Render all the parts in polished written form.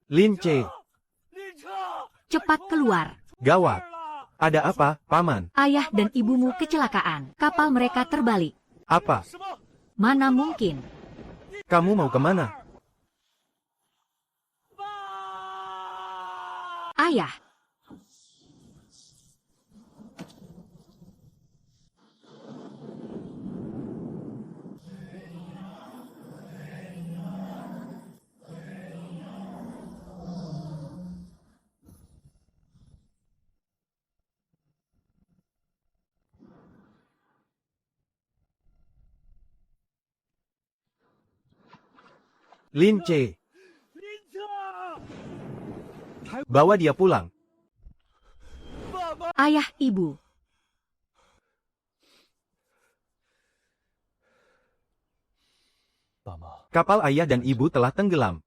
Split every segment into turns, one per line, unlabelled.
Lince,
Cepat keluar.
gawat. Ada apa, Paman?
Ayah dan ibumu kecelakaan. Kapal mereka terbalik.
Apa?
Mana mungkin.
Kamu mau kemana?
Ayah.
Lince, bawa dia pulang.
Ayah, ibu.
Kapal ayah dan ibu telah tenggelam.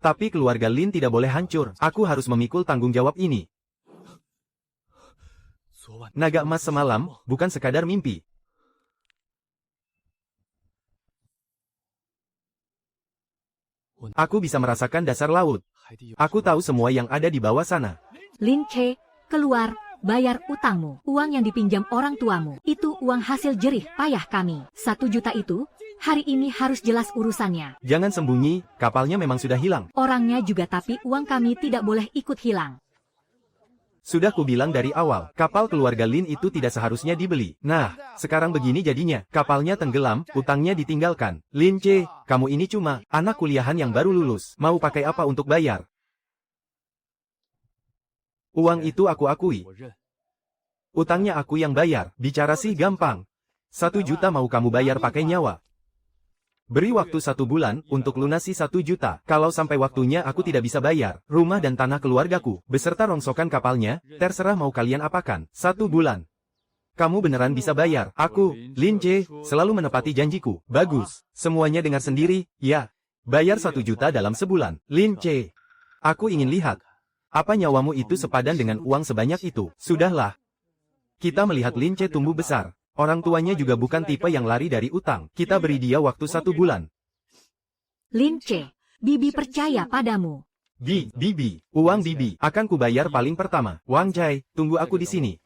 Tapi keluarga Lin tidak boleh hancur. Aku harus memikul tanggung jawab ini. Naga emas semalam bukan sekadar mimpi. Aku bisa merasakan dasar laut. Aku tahu semua yang ada di bawah sana.
Lince, keluar, bayar utangmu. Uang yang dipinjam orang tuamu. Itu uang hasil jerih payah kami. 1 juta itu, hari ini harus jelas urusannya.
Jangan sembunyi, kapalnya memang sudah hilang.
Orangnya juga, tapi uang kami tidak boleh ikut hilang.
Sudah kubilang dari awal, kapal keluarga Lin itu tidak seharusnya dibeli. Nah, sekarang begini jadinya. Kapalnya tenggelam, utangnya ditinggalkan. Lince, kamu ini cuma anak kuliahan yang baru lulus. Mau pakai apa untuk bayar? Uang itu aku akui. Utangnya aku yang bayar. Bicara sih gampang. 1 juta mau kamu bayar pakai nyawa. Beri waktu 1 bulan untuk lunasi 1 juta. Kalau sampai waktunya aku tidak bisa bayar rumah dan tanah keluargaku, beserta rongsokan kapalnya, terserah mau kalian apakan. 1 bulan. Kamu beneran bisa bayar. Aku, Lince, selalu menepati janjiku. Bagus. Semuanya dengar sendiri, ya. Bayar 1 juta dalam sebulan. Lince. Aku ingin lihat. Apa nyawamu itu sepadan dengan uang sebanyak itu? Sudahlah. Kita melihat Lince tumbuh besar. Orang tuanya juga bukan tipe yang lari dari utang. Kita beri dia waktu 1 bulan.
Lince, Bibi percaya padamu.
Bibi, uang Bibi akan kubayar paling pertama. Wang Jai, tunggu aku di sini.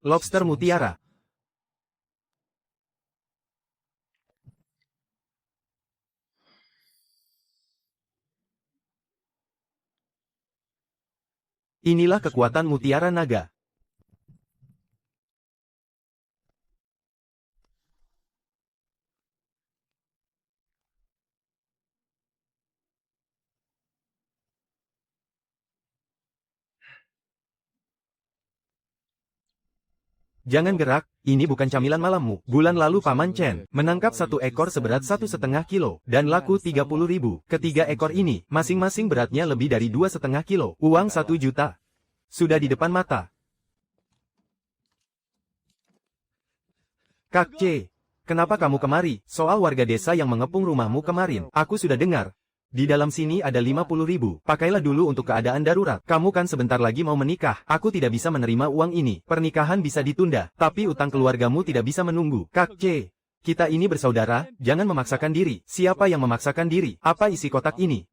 Lobster mutiara. Inilah kekuatan mutiara naga. Jangan gerak, ini bukan camilan malammu. Bulan lalu Paman Chen menangkap 1 ekor seberat 1,5 kilo, dan laku 30.000. Ketiga ekor ini, masing-masing beratnya lebih dari 2,5 kilo. Uang 1 juta. Sudah di depan mata. Kak C, kenapa kamu kemari? Soal warga desa yang mengepung rumahmu kemarin, aku sudah dengar. Di dalam sini ada 50.000. Pakailah dulu untuk keadaan darurat. Kamu kan sebentar lagi mau menikah. Aku tidak bisa menerima uang ini. Pernikahan bisa ditunda, tapi utang keluargamu tidak bisa menunggu. Kak C, kita ini bersaudara, jangan memaksakan diri. Siapa yang memaksakan diri? Apa isi kotak ini?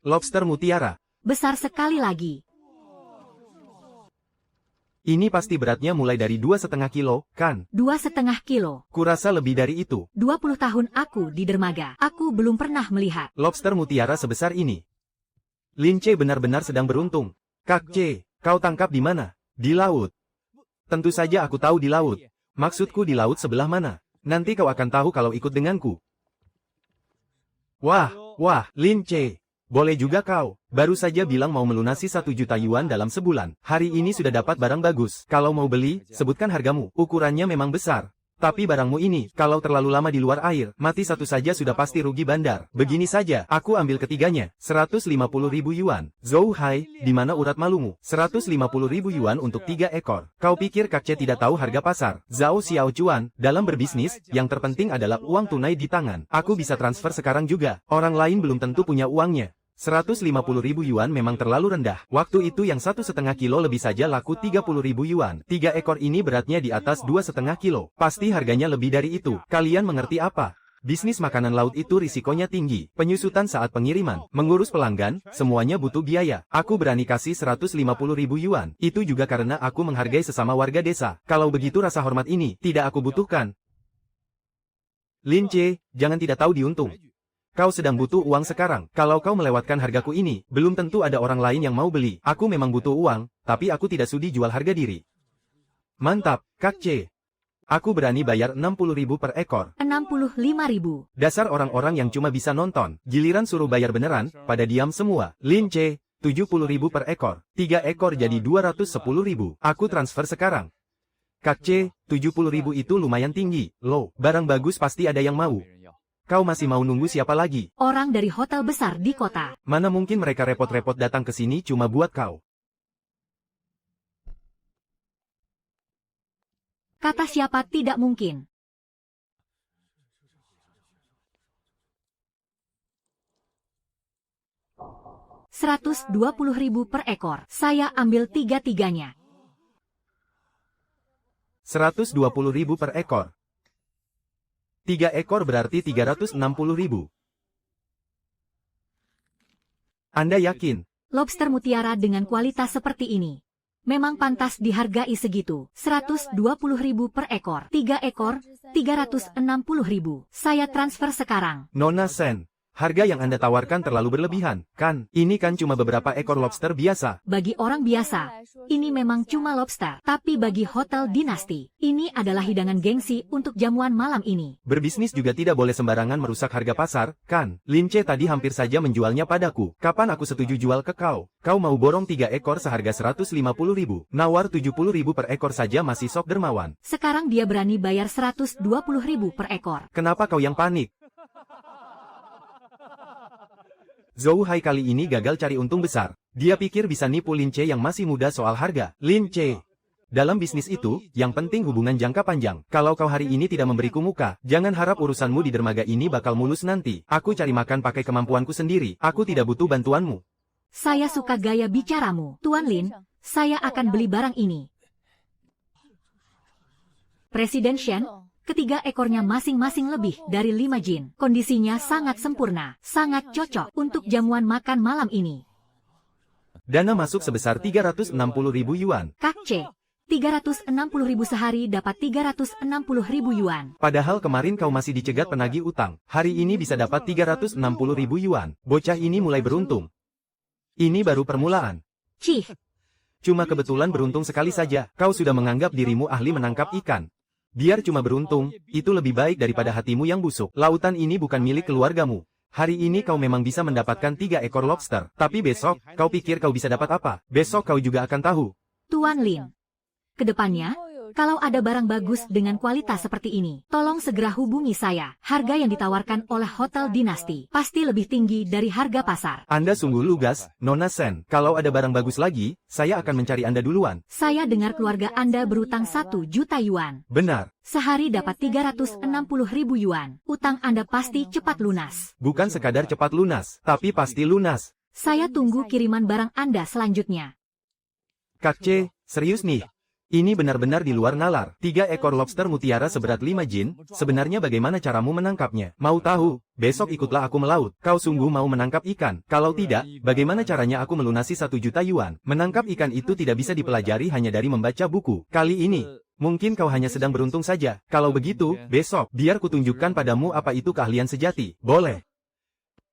Lobster mutiara.
Besar sekali lagi.
Ini pasti beratnya mulai dari 2,5 kilo, kan?
2,5 kilo.
Kurasa lebih dari itu.
20 tahun aku di dermaga. Aku belum pernah melihat
Lobster mutiara sebesar ini. Lince benar-benar sedang beruntung. Kak C, kau tangkap di mana? Di laut. Tentu saja aku tahu di laut. Maksudku di laut sebelah mana? Nanti kau akan tahu kalau ikut denganku. Wah, Lince. Boleh juga kau. Baru saja bilang mau melunasi 1 juta yuan dalam sebulan. Hari ini sudah dapat barang bagus. Kalau mau beli, sebutkan hargamu. Ukurannya memang besar. Tapi barangmu ini, kalau terlalu lama di luar air, mati satu saja sudah pasti rugi bandar. Begini saja, aku ambil ketiganya. 150.000 yuan. Zhou Hai, di mana urat malumu? 150.000 yuan untuk 3 ekor. Kau pikir Kak Ce tidak tahu harga pasar? Zhao Xiao Chuan, dalam berbisnis, yang terpenting adalah uang tunai di tangan. Aku bisa transfer sekarang juga. Orang lain belum tentu punya uangnya. 150.000 yuan memang terlalu rendah. Waktu itu yang 1,5 kilo lebih saja laku 30.000 yuan. 3 ekor ini beratnya di atas 2,5 kilo. Pasti harganya lebih dari itu. Kalian mengerti apa? Bisnis makanan laut itu risikonya tinggi. Penyusutan saat pengiriman, mengurus pelanggan, semuanya butuh biaya. Aku berani kasih 150.000 yuan. Itu juga karena aku menghargai sesama warga desa. Kalau begitu rasa hormat ini tidak aku butuhkan. Lin Ce, jangan tidak tahu diuntung. Kau sedang butuh uang sekarang. Kalau kau melewatkan hargaku ini, belum tentu ada orang lain yang mau beli. Aku memang butuh uang, tapi aku tidak sudi jual harga diri. Mantap, Kak Ce. Aku berani bayar 60.000 per ekor.
65.000.
Dasar orang-orang yang cuma bisa nonton. Giliran suruh bayar beneran, pada diam semua. Lin Ce, 70.000 per ekor. 3 ekor jadi 210.000. Aku transfer sekarang. Kak Ce, 70.000 itu lumayan tinggi. Loh, barang bagus pasti ada yang mau. Kau masih mau nunggu siapa lagi?
Orang dari hotel besar di kota.
Mana mungkin mereka repot-repot datang ke sini cuma buat kau.
Kata siapa tidak mungkin. Rp120.000 per ekor. Saya ambil tiga-tiganya.
120.000 per ekor. 3 ekor berarti 360.000. Anda yakin?
Lobster mutiara dengan kualitas seperti ini memang pantas dihargai segitu. 120.000 per ekor. 3 ekor, 360.000. Saya transfer sekarang.
Nona Sen, harga yang Anda tawarkan terlalu berlebihan, kan? Ini kan cuma beberapa ekor lobster biasa.
Bagi orang biasa, ini memang cuma lobster. Tapi bagi hotel dinasti, ini adalah hidangan gengsi untuk jamuan malam ini.
Berbisnis juga tidak boleh sembarangan merusak harga pasar, kan? Lin Ce tadi hampir saja menjualnya padaku. Kapan aku setuju jual ke kau? Kau mau borong 3 ekor seharga 150.000. Nawar 70.000 per ekor saja masih sok dermawan.
Sekarang dia berani bayar 120.000 per ekor.
Kenapa kau yang panik? Zhou Hai kali ini gagal cari untung besar. Dia pikir bisa nipu Lin Ce yang masih muda soal harga. Lin Ce, dalam bisnis itu, yang penting hubungan jangka panjang. Kalau kau hari ini tidak memberiku muka, jangan harap urusanmu di dermaga ini bakal mulus nanti. Aku cari makan pakai kemampuanku sendiri. Aku tidak butuh bantuanmu.
Saya suka gaya bicaramu. Tuan Lin, saya akan beli barang ini. Presiden Shen, ketiga ekornya masing-masing lebih dari 5 jin. Kondisinya sangat sempurna, sangat cocok untuk jamuan makan malam ini.
Dana masuk sebesar 360.000 yuan.
Kak Ce, 360.000 sehari dapat 360.000 yuan.
Padahal kemarin kau masih dicegat penagih utang. Hari ini bisa dapat 360.000 yuan. Bocah ini mulai beruntung. Ini baru permulaan.
Cih,
Cuma kebetulan beruntung sekali saja. Kau sudah menganggap dirimu ahli menangkap ikan. Biar cuma beruntung, itu lebih baik daripada hatimu yang busuk. Lautan ini bukan milik keluargamu. Hari ini kau memang bisa mendapatkan 3 ekor lobster. Tapi besok, kau pikir kau bisa dapat apa? Besok kau juga akan tahu.
Tuan Lin. Kedepannya, kalau ada barang bagus dengan kualitas seperti ini, tolong segera hubungi saya. Harga yang ditawarkan oleh Hotel Dinasti pasti lebih tinggi dari harga pasar.
Anda sungguh lugas, Nona Sen. Kalau ada barang bagus lagi, saya akan mencari Anda duluan.
Saya dengar keluarga Anda berutang 1 juta yuan.
Benar.
Sehari dapat 360.000 yuan. Utang Anda pasti cepat lunas.
Bukan sekadar cepat lunas, tapi pasti lunas.
Saya tunggu kiriman barang Anda selanjutnya.
Kak Ce, serius nih? Ini benar-benar di luar nalar. 3 ekor lobster mutiara seberat 5 jin, sebenarnya bagaimana caramu menangkapnya? Mau tahu? Besok ikutlah aku melaut. Kau sungguh mau menangkap ikan? Kalau tidak, bagaimana caranya aku melunasi 1 juta yuan? Menangkap ikan itu tidak bisa dipelajari hanya dari membaca buku. Kali ini, mungkin kau hanya sedang beruntung saja. Kalau begitu, besok, biar kutunjukkan padamu apa itu keahlian sejati. Boleh.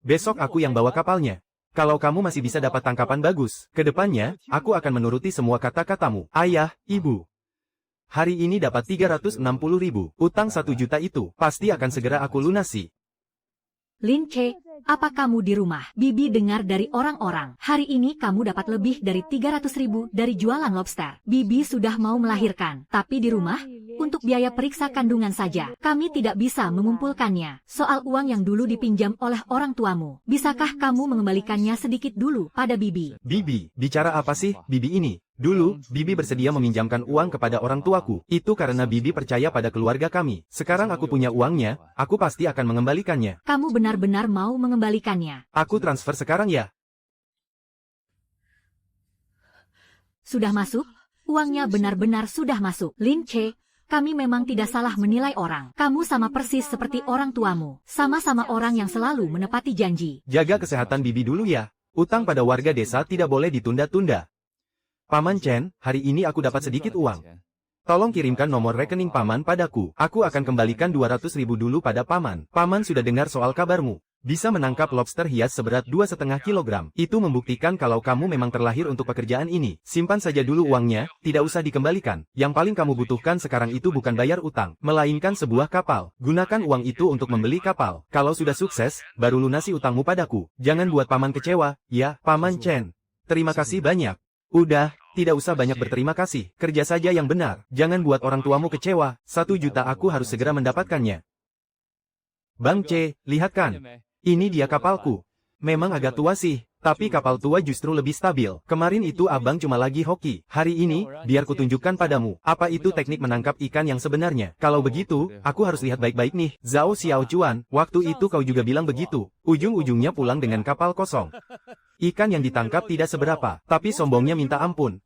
Besok aku yang bawa kapalnya. Kalau kamu masih bisa dapat tangkapan bagus, kedepannya, aku akan menuruti semua kata-katamu. Ayah, ibu. Hari ini dapat 360.000, utang 1 juta itu, pasti akan segera aku lunasi.
Lin Ce, apa kamu di rumah? Bibi dengar dari orang-orang, hari ini kamu dapat lebih dari 300.000 dari jualan lobster. Bibi sudah mau melahirkan, tapi di rumah, untuk biaya periksa kandungan saja, kami tidak bisa mengumpulkannya. Soal uang yang dulu dipinjam oleh orang tuamu, bisakah kamu mengembalikannya sedikit dulu pada Bibi?
Bibi, bicara apa sih, Bibi ini? Dulu, Bibi bersedia meminjamkan uang kepada orang tuaku. Itu karena Bibi percaya pada keluarga kami. Sekarang aku punya uangnya, aku pasti akan mengembalikannya.
Kamu benar-benar mau mengembalikannya.
Aku transfer sekarang ya.
Sudah masuk? Uangnya benar-benar sudah masuk. Lin Che, kami memang tidak salah menilai orang. Kamu sama persis seperti orang tuamu. Sama-sama orang yang selalu menepati janji.
Jaga kesehatan Bibi dulu ya. Utang pada warga desa tidak boleh ditunda-tunda. Paman Chen, hari ini aku dapat sedikit uang. Tolong kirimkan nomor rekening Paman padaku. Aku akan kembalikan 200.000 dulu pada Paman. Paman sudah dengar soal kabarmu. Bisa menangkap lobster hias seberat 2,5 kilogram. Itu membuktikan kalau kamu memang terlahir untuk pekerjaan ini. Simpan saja dulu uangnya, tidak usah dikembalikan. Yang paling kamu butuhkan sekarang itu bukan bayar utang, melainkan sebuah kapal. Gunakan uang itu untuk membeli kapal. Kalau sudah sukses, baru lunasi utangmu padaku. Jangan buat Paman kecewa, ya, Paman Chen. Terima kasih banyak. Udah, tidak usah banyak berterima kasih. Kerja saja yang benar. Jangan buat orang tuamu kecewa. 1 juta aku harus segera mendapatkannya. Bang C, lihat kan. Ini dia kapalku. Memang agak tua sih, tapi kapal tua justru lebih stabil. Kemarin itu abang cuma lagi hoki. Hari ini, biar kutunjukkan padamu. Apa itu teknik menangkap ikan yang sebenarnya. Kalau begitu, aku harus lihat baik-baik nih. Zhao Xiaochuan, waktu itu kau juga bilang begitu. Ujung-ujungnya pulang dengan kapal kosong. Ikan yang ditangkap tidak seberapa, tapi sombongnya minta ampun.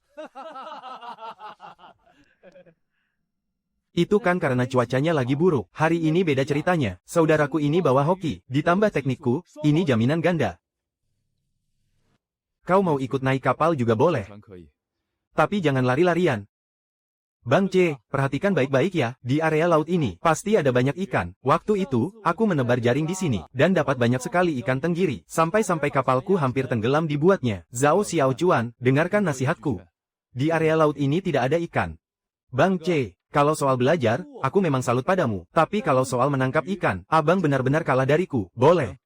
Itu kan karena cuacanya lagi buruk. Hari ini beda ceritanya. Saudaraku ini bawa hoki. Ditambah teknikku, ini jaminan ganda. Kau mau ikut naik kapal juga boleh. Tapi jangan lari-larian. Bang C, perhatikan baik-baik ya. Di area laut ini, pasti ada banyak ikan. Waktu itu, aku menebar jaring di sini. Dan dapat banyak sekali ikan tenggiri. Sampai-sampai kapalku hampir tenggelam dibuatnya. Zhao Xiaochuan, dengarkan nasihatku. Di area laut ini tidak ada ikan. Bang C, kalau soal belajar, aku memang salut padamu. Tapi kalau soal menangkap ikan, abang benar-benar kalah dariku. Boleh.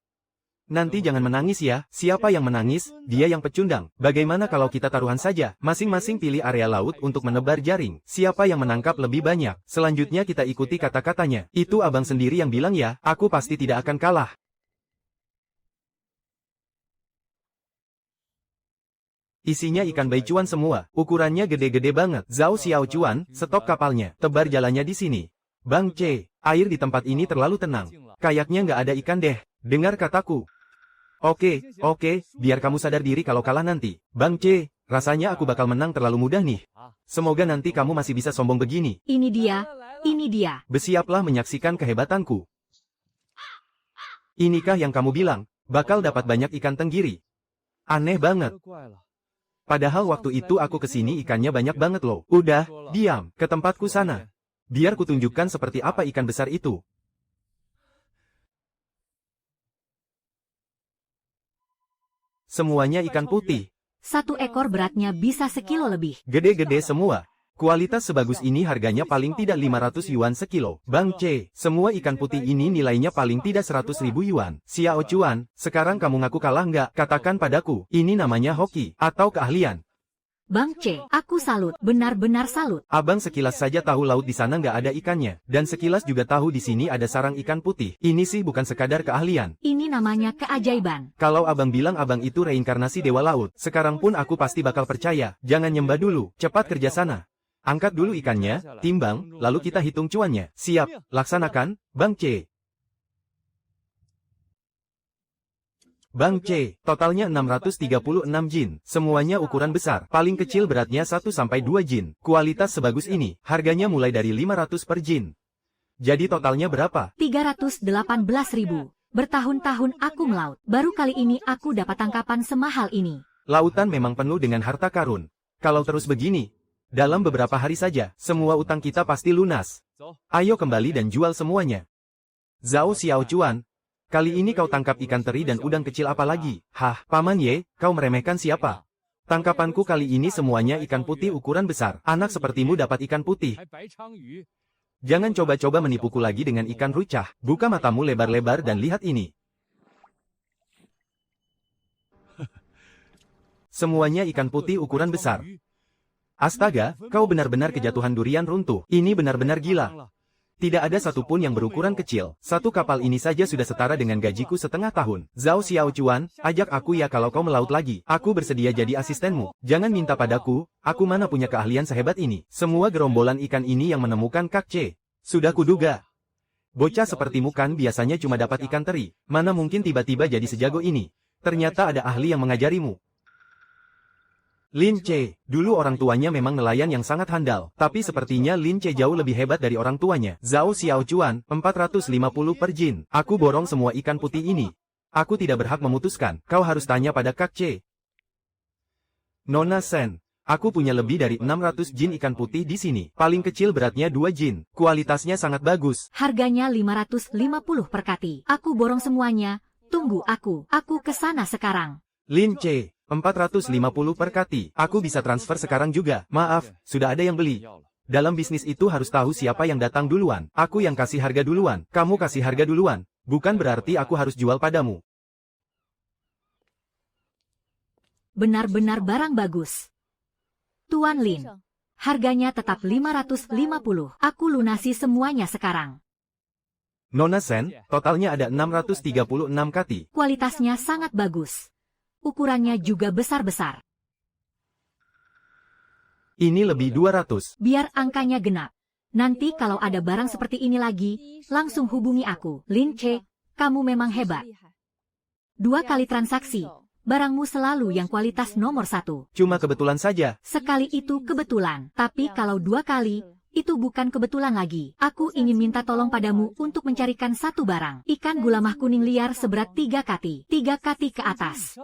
Nanti jangan menangis ya. Siapa yang menangis, dia yang pecundang. Bagaimana kalau kita taruhan saja? Masing-masing pilih area laut untuk menebar jaring. Siapa yang menangkap lebih banyak? Selanjutnya kita ikuti kata-katanya. Itu abang sendiri yang bilang ya. Aku pasti tidak akan kalah. Isinya ikan baicuan semua. Ukurannya gede-gede banget. Zhao Xiaochuan, stop kapalnya. Tebar jalannya di sini. Bang C, air di tempat ini terlalu tenang. Kayaknya nggak ada ikan deh. Dengar kataku. Oke, biar kamu sadar diri kalau kalah nanti. Bang C, rasanya aku bakal menang terlalu mudah nih. Semoga nanti kamu masih bisa sombong begini.
Ini dia.
Bersiaplah menyaksikan kehebatanku. Inikah yang kamu bilang, bakal dapat banyak ikan tenggiri? Aneh banget. Padahal waktu itu aku kesini ikannya banyak banget loh. Udah, diam, ke tempatku sana. Biar kutunjukkan seperti apa ikan besar itu. Semuanya ikan putih.
1 ekor beratnya bisa sekilo lebih.
Gede-gede semua. Kualitas sebagus ini harganya paling tidak 500 yuan sekilo. Bang C, semua ikan putih ini nilainya paling tidak 100.000 yuan. Xiao Chuan, sekarang kamu ngaku kalah nggak? Katakan padaku, ini namanya hoki, atau keahlian.
Bang C, aku salut, benar-benar salut.
Abang sekilas saja tahu laut di sana nggak ada ikannya, dan sekilas juga tahu di sini ada sarang ikan putih. Ini sih bukan sekadar keahlian.
Ini namanya keajaiban.
Kalau abang bilang abang itu reinkarnasi dewa laut, sekarang pun aku pasti bakal percaya. Jangan nyembah dulu, cepat kerja sana. Angkat dulu ikannya, timbang, lalu kita hitung cuannya. Siap, laksanakan, Bang C. Bang C, totalnya 636 jin, semuanya ukuran besar, paling kecil beratnya 1-2 jin, kualitas sebagus ini, harganya mulai dari 500 per jin. Jadi totalnya berapa?
318.000. Bertahun-tahun aku melaut, baru kali ini aku dapat tangkapan semahal ini.
Lautan memang penuh dengan harta karun. Kalau terus begini, dalam beberapa hari saja, semua utang kita pasti lunas. Ayo kembali dan jual semuanya. Zhao Xiaochuan, kali ini kau tangkap ikan teri dan udang kecil apa lagi? Hah, Paman Ye, kau meremehkan siapa? Tangkapanku kali ini semuanya ikan putih ukuran besar. Anak sepertimu dapat ikan putih. Jangan coba-coba menipuku lagi dengan ikan rucah. Buka matamu lebar-lebar dan lihat ini. Semuanya ikan putih ukuran besar. Astaga, kau benar-benar kejatuhan durian runtuh. Ini benar-benar gila. Tidak ada satupun yang berukuran kecil. Satu kapal ini saja sudah setara dengan gajiku setengah tahun. Zhao Xiaochuan, ajak aku ya kalau kau melaut lagi. Aku bersedia jadi asistenmu. Jangan minta padaku, aku mana punya keahlian sehebat ini. Semua gerombolan ikan ini yang menemukan Kak Ce. Sudah kuduga. Bocah sepertimu kan biasanya cuma dapat ikan teri. Mana mungkin tiba-tiba jadi sejago ini. Ternyata ada ahli yang mengajarimu. Lin Ce, dulu orang tuanya memang nelayan yang sangat handal, tapi sepertinya Lin Ce jauh lebih hebat dari orang tuanya. Zhao Xiaochuan, 450 per jin. Aku borong semua ikan putih ini. Aku tidak berhak memutuskan, kau harus tanya pada Kak Ce. Nona Sen, aku punya lebih dari 600 jin ikan putih di sini. Paling kecil beratnya 2 jin, kualitasnya sangat bagus.
Harganya 550 per kati. Aku borong semuanya. Tunggu aku ke sana sekarang.
Lin Ce, 450 per kati. Aku bisa transfer sekarang juga. Maaf, sudah ada yang beli. Dalam bisnis itu harus tahu siapa yang datang duluan. Aku yang kasih harga duluan. Kamu kasih harga duluan. Bukan berarti aku harus jual padamu.
Benar-benar barang bagus. Tuan Lin, harganya tetap 550. Aku lunasi semuanya sekarang.
Nona Sen, totalnya ada 636 kati.
Kualitasnya sangat bagus. Ukurannya juga besar-besar.
Ini lebih 200.
Biar angkanya genap. Nanti kalau ada barang seperti ini lagi, langsung hubungi aku. Lin Ce, kamu memang hebat. 2 kali transaksi. Barangmu selalu yang kualitas nomor 1.
Cuma kebetulan saja.
Sekali itu kebetulan. Tapi kalau 2 kali, itu bukan kebetulan lagi. Aku ingin minta tolong padamu untuk mencarikan satu barang. Ikan gulamah kuning liar seberat 3 kati. 3 kati ke atas.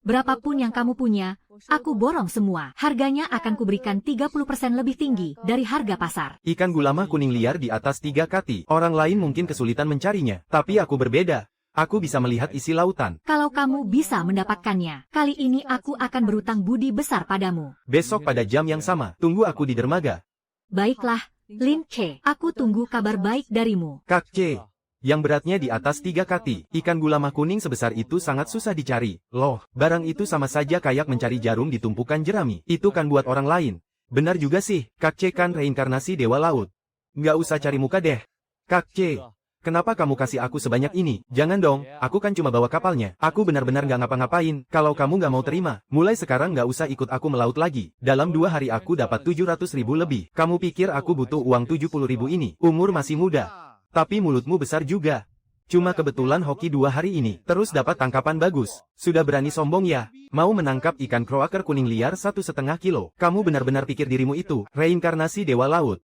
Berapapun yang kamu punya, aku borong semua. Harganya akan kuberikan 30% lebih tinggi dari harga pasar.
Ikan gulamah kuning liar di atas 3 kati. Orang lain mungkin kesulitan mencarinya. Tapi aku berbeda. Aku bisa melihat isi lautan.
Kalau kamu bisa mendapatkannya, kali ini aku akan berutang budi besar padamu.
Besok pada jam yang sama, tunggu aku di dermaga.
Baiklah, Lin Ce, aku tunggu kabar baik darimu.
Kak Ce, yang beratnya di atas 3 kati, ikan gulamah kuning sebesar itu sangat susah dicari. Loh, barang itu sama saja kayak mencari jarum di tumpukan jerami. Itu kan buat orang lain. Benar juga sih, Kak Ce kan reinkarnasi dewa laut. Nggak usah cari muka deh. Kak Ce, kenapa kamu kasih aku sebanyak ini? Jangan dong, aku kan cuma bawa kapalnya. Aku benar-benar nggak ngapa-ngapain. Kalau kamu nggak mau terima, mulai sekarang nggak usah ikut aku melaut lagi. Dalam 2 hari aku dapat 700.000 lebih. Kamu pikir aku butuh uang 70.000 ini? Umur masih muda. Tapi mulutmu besar juga. Cuma kebetulan hoki 2 hari ini, terus dapat tangkapan bagus. Sudah berani sombong ya? Mau menangkap ikan kroaker kuning liar 1,5 kilo. Kamu benar-benar pikir dirimu itu reinkarnasi dewa laut.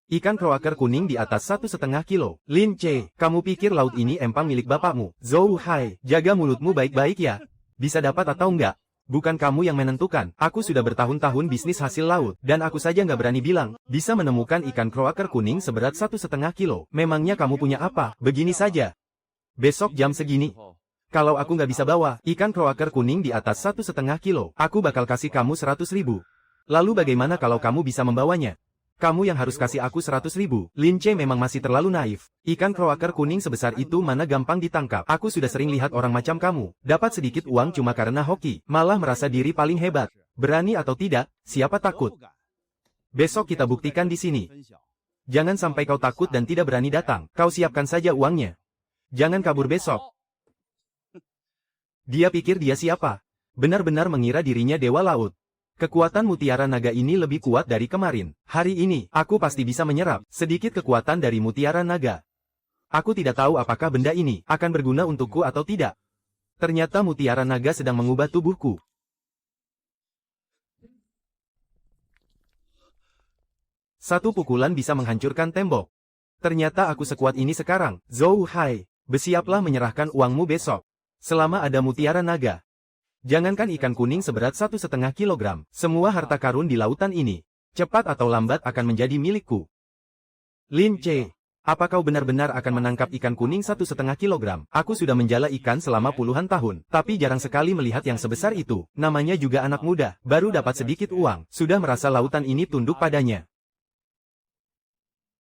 Ikan kroaker kuning di atas 1,5 kilo. Lin Ce, kamu pikir laut ini empang milik bapakmu? Zhou Hai, jaga mulutmu baik-baik ya. Bisa dapat atau enggak? Bukan kamu yang menentukan. Aku sudah bertahun-tahun bisnis hasil laut, dan aku saja nggak berani bilang, bisa menemukan ikan kroaker kuning seberat 1,5 kilo. Memangnya kamu punya apa? Begini saja. Besok jam segini. Kalau aku nggak bisa bawa ikan kroaker kuning di atas 1,5 kilo, aku bakal kasih kamu 100.000. Lalu bagaimana kalau kamu bisa membawanya? Kamu yang harus kasih aku 100.000. Lin Ce memang masih terlalu naif. Ikan kroaker kuning sebesar itu mana gampang ditangkap. Aku sudah sering lihat orang macam kamu. Dapat sedikit uang cuma karena hoki. Malah merasa diri paling hebat. Berani atau tidak, siapa takut? Besok kita buktikan di sini. Jangan sampai kau takut dan tidak berani datang. Kau siapkan saja uangnya. Jangan kabur besok. Dia pikir dia siapa? Benar-benar mengira dirinya dewa laut. Kekuatan mutiara naga ini lebih kuat dari kemarin. Hari ini, aku pasti bisa menyerap sedikit kekuatan dari mutiara naga. Aku tidak tahu apakah benda ini akan berguna untukku atau tidak. Ternyata mutiara naga sedang mengubah tubuhku. Satu pukulan bisa menghancurkan tembok. Ternyata aku sekuat ini sekarang. Zhou Hai, bersiaplah menyerahkan uangmu besok. Selama ada mutiara naga. Jangankan ikan kuning seberat 1,5 kilogram, semua harta karun di lautan ini, cepat atau lambat akan menjadi milikku. Lin Ce, apa kau benar-benar akan menangkap ikan kuning 1,5 kilogram? Aku sudah menjala ikan selama puluhan tahun, tapi jarang sekali melihat yang sebesar itu. Namanya juga anak muda, baru dapat sedikit uang, sudah merasa lautan ini tunduk padanya.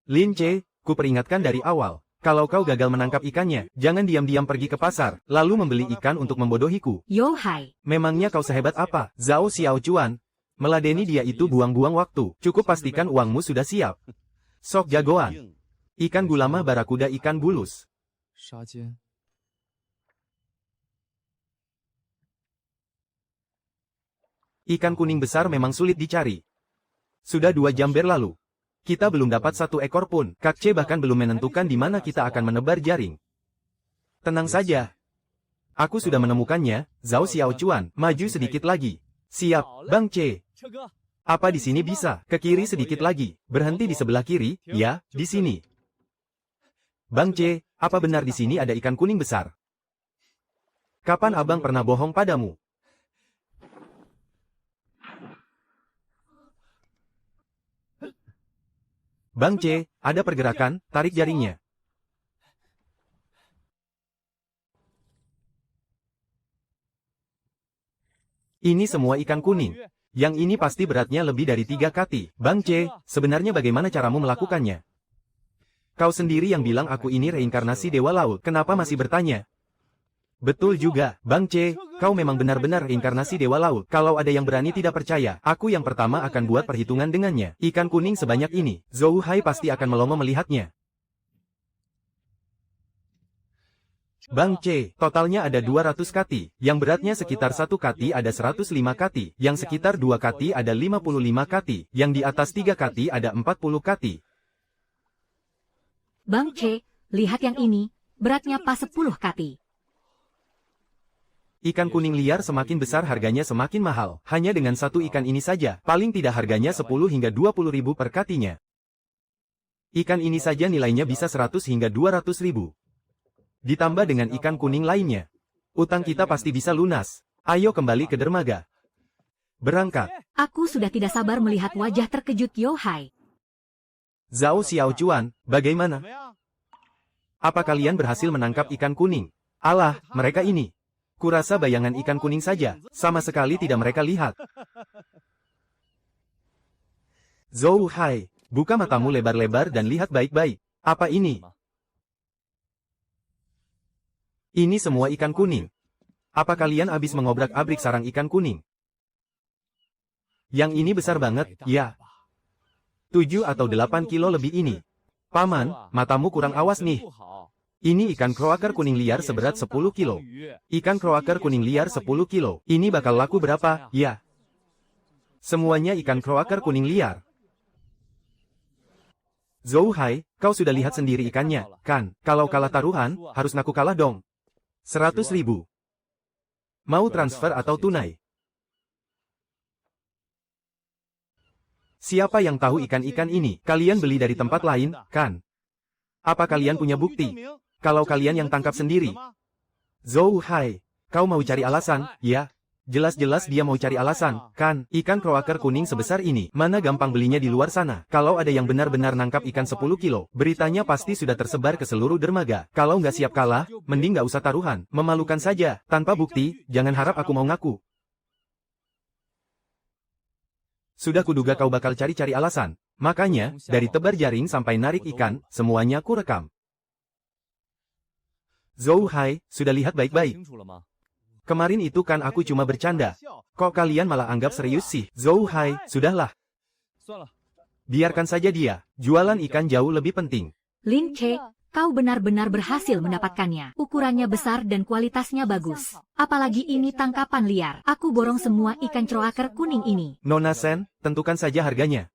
Lin Ce, ku peringatkan dari awal. Kalau kau gagal menangkap ikannya, jangan diam-diam pergi ke pasar, lalu membeli ikan untuk membodohiku.
Yo Hai.
Memangnya kau sehebat apa? Zhao Xiaochuan. Meladeni dia itu buang-buang waktu. Cukup pastikan uangmu sudah siap. Sok jagoan. Ikan gulama barakuda ikan bulus.
沙尖，
Ikan kuning besar memang sulit dicari. Sudah 2 jam berlalu. Kita belum dapat 1 ekor pun. Kak C bahkan belum menentukan di mana kita akan menebar jaring. Tenang saja. Aku sudah menemukannya. Zhao Xiaochuan, maju sedikit lagi. Siap, Bang C.
车哥，
Apa di sini bisa? Ke kiri sedikit lagi. Berhenti di sebelah kiri. Ya, di sini. Bang C, apa benar di sini ada ikan kuning besar? Kapan abang pernah bohong padamu? Bang C, ada pergerakan, tarik jaringnya. Ini semua ikan kuning. Yang ini pasti beratnya lebih dari 3 kati. Bang C, sebenarnya bagaimana caramu melakukannya? Kau sendiri yang bilang aku ini reinkarnasi Dewa Laut. Kenapa masih bertanya? Betul juga, Bang C, kau memang benar-benar reinkarnasi Dewa Laut. Kalau ada yang berani tidak percaya, aku yang pertama akan buat perhitungan dengannya. Ikan kuning sebanyak ini, Zhou Hai pasti akan melongo melihatnya. Bang C, totalnya ada 200 kati, yang beratnya sekitar 1 kati ada 105 kati, yang sekitar 2 kati ada 55 kati, yang di atas 3 kati ada 40 kati.
Bang C, lihat yang ini, beratnya pas 10 kati.
Ikan kuning liar semakin besar harganya semakin mahal. Hanya dengan 1 ikan ini saja, paling tidak harganya 10 hingga 20 ribu per katinya. Ikan ini saja nilainya bisa 100 hingga 200 ribu. Ditambah dengan ikan kuning lainnya. Utang kita pasti bisa lunas. Ayo kembali ke dermaga. Berangkat.
Aku sudah tidak sabar melihat wajah terkejut Yo Hai.
Zhao Xiaochuan, bagaimana?
怎么样？
Apa kalian berhasil menangkap ikan kuning? Alah, mereka ini. Kurasa bayangan ikan kuning saja, sama sekali tidak mereka lihat. Zhou Hai, buka matamu lebar-lebar dan lihat baik-baik. Apa ini? Ini semua ikan kuning. Apa kalian habis mengobrak-abrik sarang ikan kuning? Yang ini besar banget, ya. 7 atau 8 kilo lebih ini. Paman, matamu kurang awas nih. Ini ikan kroaker kuning liar seberat 10 kilo. Ikan kroaker kuning liar 10 kilo. Ini bakal laku berapa, ya? Semuanya ikan kroaker kuning liar. Zhou Hai, kau sudah lihat sendiri ikannya, kan? Kalau kalah taruhan, harus ngaku kalah dong. 100 ribu. Mau transfer atau tunai? Siapa yang tahu ikan-ikan ini? Kalian beli dari tempat lain, kan? Apa kalian punya bukti? Kalau kalian yang tangkap sendiri. Zhou Hai, kau mau cari alasan, ya? Jelas-jelas dia mau cari alasan, kan? Ikan kroaker kuning sebesar ini, mana gampang belinya di luar sana. Kalau ada yang benar-benar nangkap ikan 10 kilo, beritanya pasti sudah tersebar ke seluruh dermaga. Kalau nggak siap kalah, mending nggak usah taruhan. Memalukan saja, tanpa bukti, jangan harap aku mau ngaku. Sudah kuduga kau bakal cari-cari alasan. Makanya, dari tebar jaring sampai narik ikan, semuanya ku rekam. Zhou Hai, sudah lihat baik-baik. Kemarin itu kan aku cuma bercanda. Kok kalian malah anggap serius sih? Zhou Hai, sudahlah. Biarkan saja dia. Jualan ikan jauh lebih penting.
Lin Che, kau benar-benar berhasil mendapatkannya. Ukurannya besar dan kualitasnya bagus. Apalagi ini tangkapan liar. Aku borong semua ikan kroaker kuning ini.
Nona Sen, tentukan saja harganya.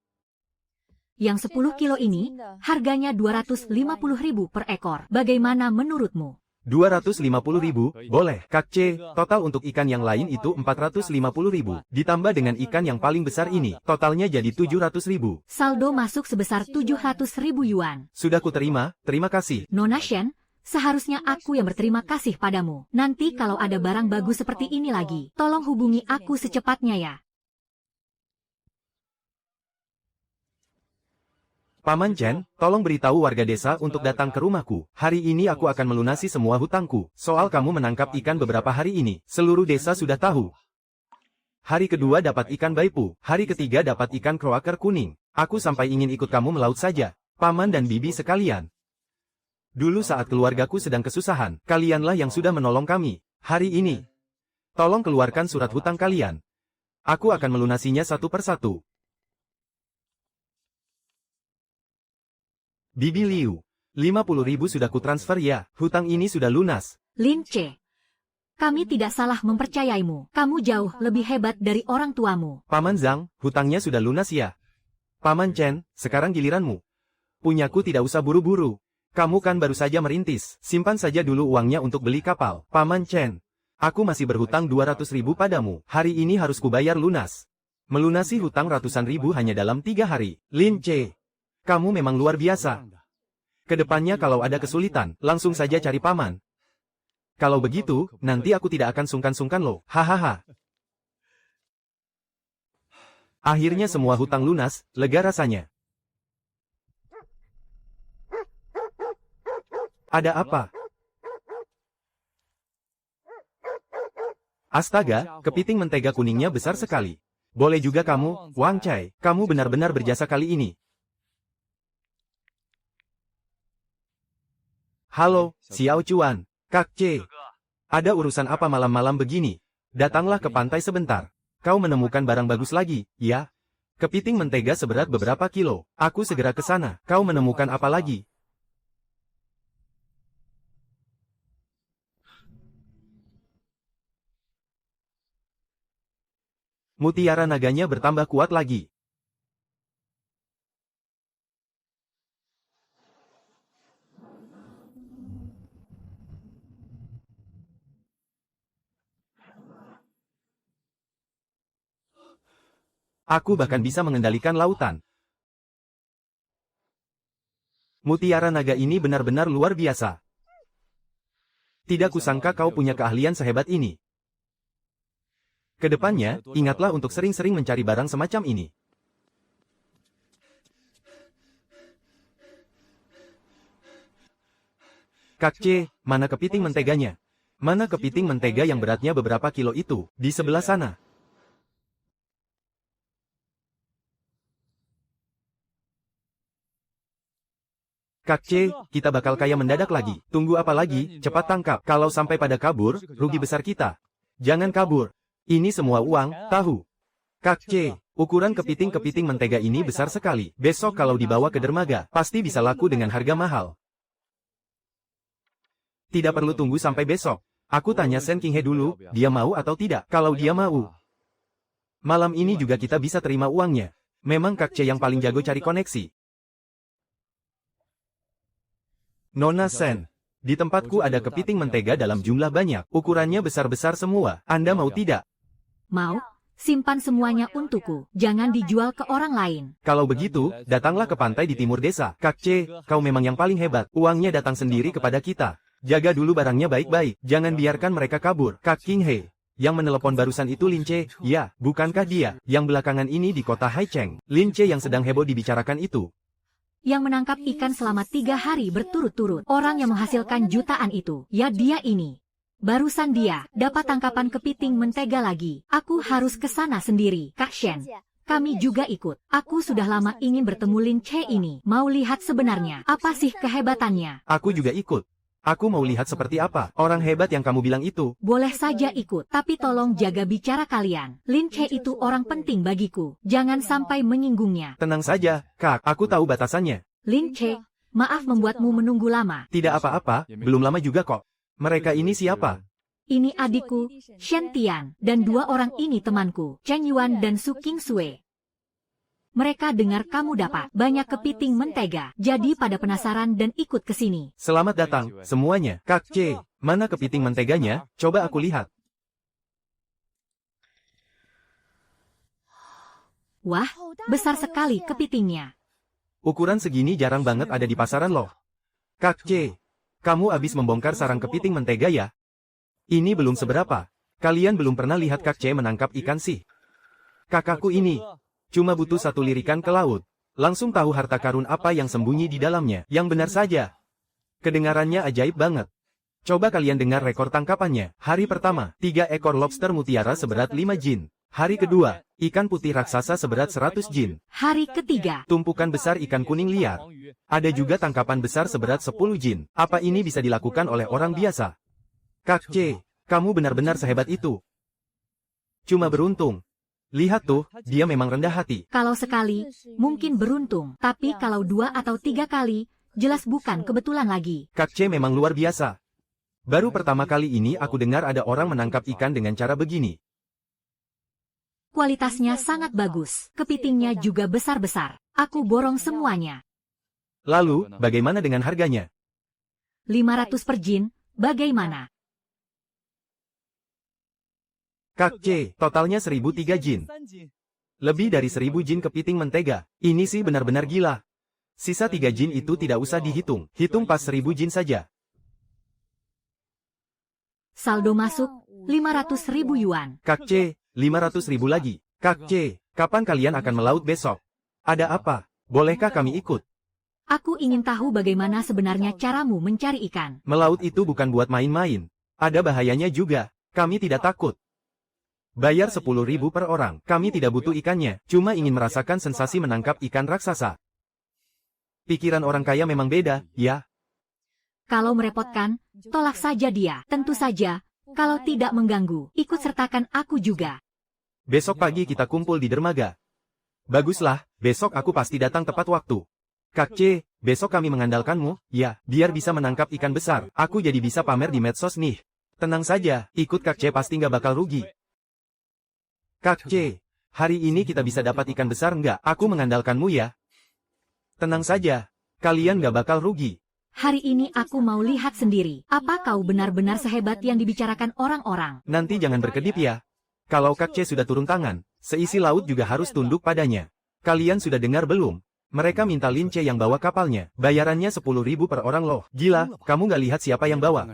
Yang 10 kilo ini, harganya 250 ribu per ekor. Bagaimana menurutmu?
250 ribu, boleh. Kak C, total untuk ikan yang lain itu 450 ribu. Ditambah dengan ikan yang paling besar ini, totalnya jadi 700 ribu.
Saldo masuk sebesar 700 ribu yuan.
Sudah kuterima, terima kasih.
Nona Shen, seharusnya aku yang berterima kasih padamu. Nanti kalau ada barang bagus seperti ini lagi, tolong hubungi aku secepatnya ya.
Paman Chen, tolong beritahu warga desa untuk datang ke rumahku. Hari ini aku akan melunasi semua hutangku. Soal kamu menangkap ikan beberapa hari ini, seluruh desa sudah tahu. Hari kedua dapat ikan baipu, hari ketiga dapat ikan kroaker kuning. Aku sampai ingin ikut kamu melaut saja. Paman dan bibi sekalian. Dulu saat keluargaku sedang kesusahan, kalianlah yang sudah menolong kami. Hari ini, tolong keluarkan surat hutang kalian. Aku akan melunasinya satu persatu. Bibi Liu, 50.000 sudah kutransfer ya, hutang ini sudah lunas.
Lin Che, kami tidak salah mempercayaimu. Kamu jauh lebih hebat dari orang tuamu.
Paman Zhang, hutangnya sudah lunas ya. Paman Chen, sekarang giliranmu. Punyaku tidak usah buru-buru. Kamu kan baru saja merintis, simpan saja dulu uangnya untuk beli kapal. Paman Chen, aku masih berhutang 200.000 padamu. Hari ini harus kubayar lunas. Melunasi hutang ratusan ribu hanya dalam 3 hari. Lin Che, kamu memang luar biasa. Kedepannya kalau ada kesulitan, langsung saja cari paman. Kalau begitu, nanti aku tidak akan sungkan-sungkan loh. Hahaha. Akhirnya semua hutang lunas, lega rasanya. Ada apa? Astaga, kepiting mentega kuningnya besar sekali. Boleh juga kamu, Wang Cai, kamu benar-benar berjasa kali ini. Halo, Xiao Chuan, Kak C. Ada urusan apa malam-malam begini? Datanglah ke pantai sebentar. Kau menemukan barang bagus lagi, ya? Kepiting mentega seberat beberapa kilo. Aku segera ke sana. Kau menemukan apa lagi? Mutiara naganya bertambah kuat lagi. Aku bahkan bisa mengendalikan lautan. Mutiara naga ini benar-benar luar biasa. Tidak kusangka kau punya keahlian sehebat ini. Kedepannya, ingatlah untuk sering-sering mencari barang semacam ini. Kak C, mana kepiting menteganya? Mana kepiting mentega yang beratnya beberapa kilo itu? Di sebelah sana. Kak C, kita bakal kaya mendadak lagi. Tunggu apa lagi? Cepat tangkap. Kalau sampai pada kabur, rugi besar kita. Jangan kabur. Ini semua uang, tahu. Kak C, ukuran kepiting-kepiting mentega ini besar sekali. Besok kalau dibawa ke dermaga, pasti bisa laku dengan harga mahal. Tidak perlu tunggu sampai besok. Aku tanya Sen King He dulu, dia mau atau tidak. Kalau dia mau, malam ini juga kita bisa terima uangnya. Memang Kak C yang paling jago cari koneksi. Nona Sen, di tempatku ada kepiting mentega dalam jumlah banyak. Ukurannya besar-besar semua. Anda mau tidak?
Mau? Simpan semuanya untukku. Jangan dijual ke orang lain.
Kalau begitu, datanglah ke pantai di timur desa. Kak C, kau memang yang paling hebat. Uangnya datang sendiri kepada kita. Jaga dulu barangnya baik-baik. Jangan biarkan mereka kabur. Kak King He, yang menelepon barusan itu Lin Che. Ya, bukankah dia, yang belakangan ini di kota Haicheng. Lin Che yang sedang heboh dibicarakan itu.
Yang menangkap ikan selama 3 hari berturut-turut. Orang yang menghasilkan jutaan itu. Ya dia ini. Barusan dia dapat tangkapan kepiting mentega lagi. Aku harus ke sana sendiri. Kak Shen, kami juga ikut. Aku sudah lama ingin bertemu Lin Che ini. Mau lihat sebenarnya apa sih kehebatannya.
Aku juga ikut. Aku mau lihat seperti apa orang hebat yang kamu bilang itu.
Boleh saja ikut, tapi tolong jaga bicara kalian. Lin Che itu orang penting bagiku. Jangan sampai menyinggungnya.
Tenang saja, Kak. Aku tahu batasannya.
Lin Che, maaf membuatmu menunggu lama.
Tidak apa-apa, belum lama juga kok. Mereka ini siapa?
Ini adikku, Shen Tian, dan 2 orang ini temanku, Chen Yuan dan Su King Sui. Mereka dengar kamu dapat banyak kepiting mentega, jadi pada penasaran dan ikut ke sini.
Selamat datang, semuanya. Kak C, mana kepiting menteganya? Coba aku lihat.
Wah, besar sekali kepitingnya.
Ukuran segini jarang banget ada di pasaran loh. Kak C, kamu habis membongkar sarang kepiting mentega ya? Ini belum seberapa. Kalian belum pernah lihat Kak C menangkap ikan sih. Kakakku ini cuma butuh 1 lirikan ke laut. Langsung tahu harta karun apa yang sembunyi di dalamnya. Yang benar saja. Kedengarannya ajaib banget. Coba kalian dengar rekor tangkapannya. Hari pertama, 3 ekor lobster mutiara seberat 5 jin. Hari kedua, ikan putih raksasa seberat 100 jin.
Hari ketiga,
tumpukan besar ikan kuning liar. Ada juga tangkapan besar seberat 10 jin. Apa ini bisa dilakukan oleh orang biasa? Kak C, kamu benar-benar sehebat itu. Cuma beruntung. Lihat tuh, dia memang rendah hati.
Kalau sekali, mungkin beruntung. Tapi kalau 2 atau 3 kali, Jelas bukan kebetulan lagi.
Kak C memang luar biasa. Baru pertama kali ini aku dengar ada orang menangkap ikan dengan cara begini.
Kualitasnya sangat bagus. Kepitingnya juga besar-besar. Aku borong semuanya.
Lalu, bagaimana dengan harganya?
500 per jin, bagaimana?
Kak C, totalnya 1003 jin. Lebih dari 1000 jin kepiting mentega. Ini sih benar-benar gila. Sisa 3 jin itu tidak usah dihitung. Hitung pas 1000 jin saja.
Saldo masuk, 500.000 yuan.
Kak C, 500.000 lagi. Kak C, kapan kalian akan melaut besok? Ada apa? Bolehkah kami ikut?
Aku ingin tahu bagaimana sebenarnya caramu mencari ikan.
Melaut itu bukan buat main-main. Ada bahayanya juga. Kami tidak takut. Bayar 10.000 per orang. Kami tidak butuh ikannya, cuma ingin merasakan sensasi menangkap ikan raksasa. Pikiran orang kaya memang beda, ya.
Kalau merepotkan, tolak saja dia. Tentu saja, kalau tidak mengganggu, ikut sertakan aku juga.
Besok pagi kita kumpul di dermaga. Baguslah, besok aku pasti datang tepat waktu. Kak C, besok kami mengandalkanmu, ya, biar bisa menangkap ikan besar. Aku jadi bisa pamer di medsos nih. Tenang saja, ikut Kak C pasti nggak bakal rugi. Kak C, hari ini kita bisa dapat ikan besar nggak? Aku mengandalkanmu ya. Tenang saja, kalian nggak bakal rugi.
Hari ini aku mau lihat sendiri. Apa kau benar-benar sehebat yang dibicarakan orang-orang?
Nanti jangan berkedip ya. Kalau Kak C sudah turun tangan, seisi laut juga harus tunduk padanya. Kalian sudah dengar belum? Mereka minta Lin C yang bawa kapalnya. Bayarannya 10.000 per orang loh. Gila, kamu nggak lihat siapa yang bawa?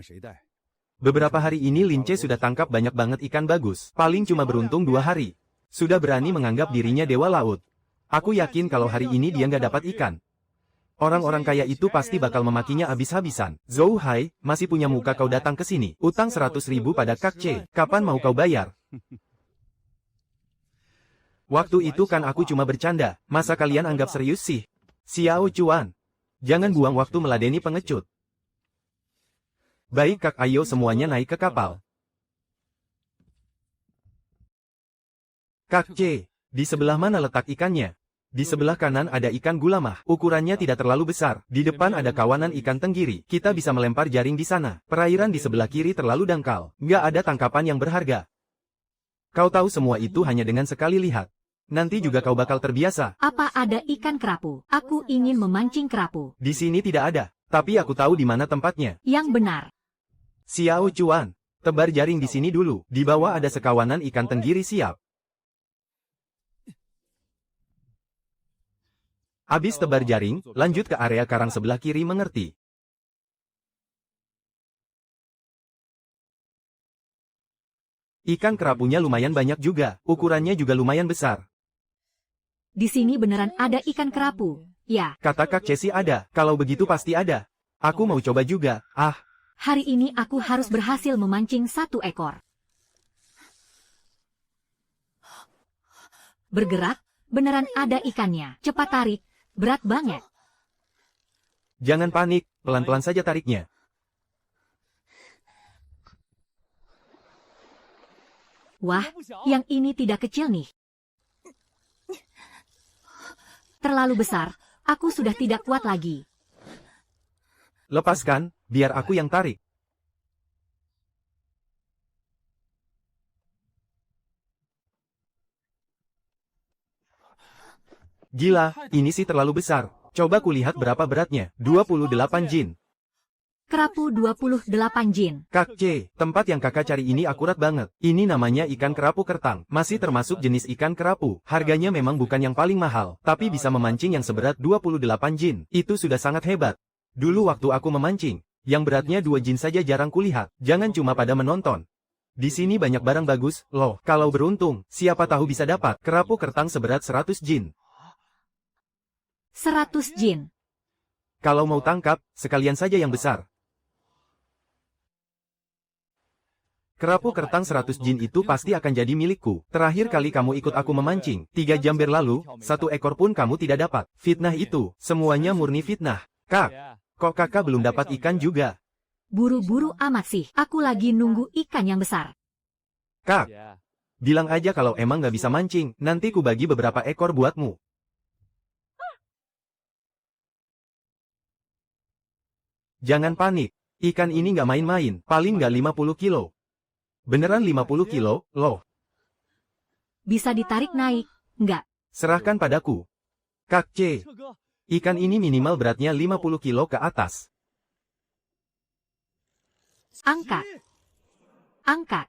Beberapa hari ini Lin C sudah tangkap banyak banget ikan bagus. Paling cuma beruntung 2 hari. Sudah berani menganggap dirinya dewa laut. Aku yakin kalau hari ini dia nggak dapat ikan. Orang-orang kaya itu pasti bakal memakinya habis-habisan. Zhou Hai, masih punya muka kau datang ke sini. Utang 100.000 pada Kak C. Kapan mau kau bayar? Waktu itu kan aku cuma bercanda. Masa kalian anggap serius sih? Xiao Chuan. Jangan buang waktu meladeni pengecut. Baik Kak, ayo semuanya naik ke kapal. Kak C, di sebelah mana letak ikannya? Di sebelah kanan ada ikan gulamah. Ukurannya tidak terlalu besar. Di depan ada kawanan ikan tenggiri. Kita bisa melempar jaring di sana. Perairan di sebelah kiri terlalu dangkal. Nggak ada tangkapan yang berharga. Kau tahu semua itu hanya dengan sekali lihat. Nanti juga kau bakal terbiasa.
Apa ada ikan kerapu? Aku ingin memancing kerapu.
Di sini tidak ada. Tapi aku tahu di mana tempatnya.
Yang benar.
Xiao Chuan, tebar jaring di sini dulu. Di bawah ada sekawanan ikan tenggiri siap. Habis tebar jaring, lanjut ke area karang sebelah kiri mengerti. Ikan kerapunya lumayan banyak juga, ukurannya juga lumayan besar.
Di sini beneran ada ikan kerapu. Ya.
Kata Kak Cesi ada, kalau begitu pasti ada. Aku mau coba juga,
Hari ini aku harus berhasil memancing 1 ekor. Bergerak, beneran ada ikannya. Cepat tarik, berat banget.
Jangan panik, pelan-pelan saja tariknya.
Wah, yang ini tidak kecil nih. Terlalu besar, aku sudah tidak kuat lagi.
Lepaskan, biar aku yang tarik. Gila, ini sih terlalu besar. Coba kulihat berapa beratnya. 28 jin.
Kerapu 28 jin.
Kak C, tempat yang kakak cari ini akurat banget. Ini namanya ikan kerapu kertang. Masih termasuk jenis ikan kerapu. Harganya memang bukan yang paling mahal. Tapi bisa memancing yang seberat 28 jin. Itu sudah sangat hebat. Dulu waktu aku memancing, yang beratnya 2 jin saja jarang kulihat. Jangan cuma pada menonton. Di sini banyak barang bagus, loh. Kalau beruntung, siapa tahu bisa dapat kerapu kertang seberat 100 jin.
100 jin.
Kalau mau tangkap, sekalian saja yang besar. Kerapu kertang 100 jin itu pasti akan jadi milikku. Terakhir kali kamu ikut aku memancing, 3 jam berlalu, 1 ekor pun kamu tidak dapat. Fitnah itu, semuanya murni fitnah. Kak, kok kakak belum dapat ikan juga?
Buru-buru amat sih, aku lagi nunggu ikan yang besar.
Kak, bilang aja kalau emang nggak bisa mancing, nanti ku bagi beberapa ekor buatmu. Jangan panik. Ikan ini nggak main-main, paling nggak 50 kilo. Beneran 50 kilo, loh.
Bisa ditarik naik, nggak?
Serahkan padaku. Kak C. Ikan ini minimal beratnya 50 kilo ke atas.
Angkat. Angkat.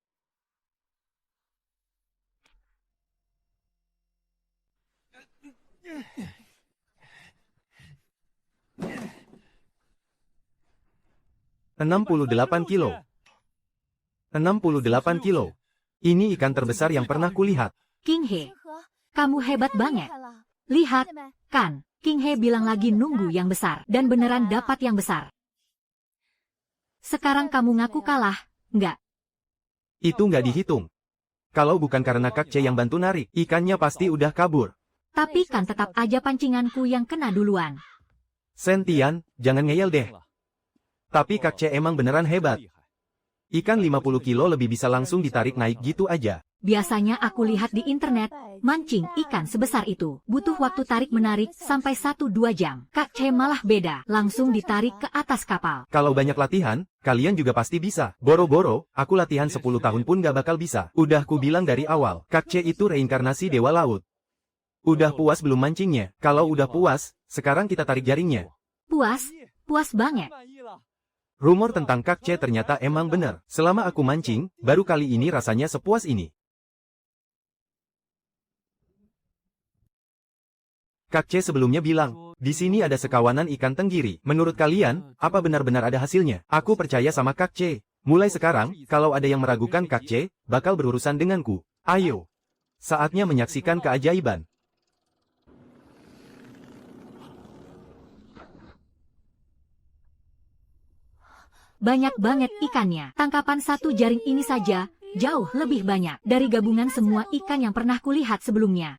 $68 kilo. 68 kilo. Ini ikan terbesar yang pernah kulihat.
King He, kamu hebat banget. Lihat, kan, King He bilang lagi nunggu yang besar, dan beneran dapat yang besar. Sekarang kamu ngaku kalah, nggak?
Itu nggak dihitung. Kalau bukan karena Kak C yang bantu narik, ikannya pasti udah kabur.
Tapi kan tetap aja pancinganku yang kena duluan.
Sentian, jangan ngeyel deh. Tapi Kak C emang beneran hebat. Ikan 50 kilo lebih bisa langsung ditarik naik gitu aja.
Biasanya aku lihat di internet, mancing ikan sebesar itu butuh waktu tarik-menarik sampai 1-2 jam. Kak C malah beda, langsung ditarik ke atas kapal.
Kalau banyak latihan, kalian juga pasti bisa. Boro-boro, aku latihan 10 tahun pun gak bakal bisa. Udah ku bilang dari awal, Kak C itu reinkarnasi dewa laut. Udah puas belum mancingnya? Kalau udah puas, sekarang kita tarik jaringnya.
Puas? Puas banget.
Rumor tentang Kak C ternyata emang bener. Selama aku mancing, baru kali ini rasanya sepuas ini. Kak C sebelumnya bilang, di sini ada sekawanan ikan tenggiri. Menurut kalian, apa benar-benar ada hasilnya? Aku percaya sama Kak C. Mulai sekarang, kalau ada yang meragukan Kak C, bakal berurusan denganku. Ayo. Saatnya menyaksikan keajaiban.
Banyak banget ikannya. Tangkapan satu jaring ini saja, jauh lebih banyak dari gabungan semua ikan yang pernah kulihat sebelumnya.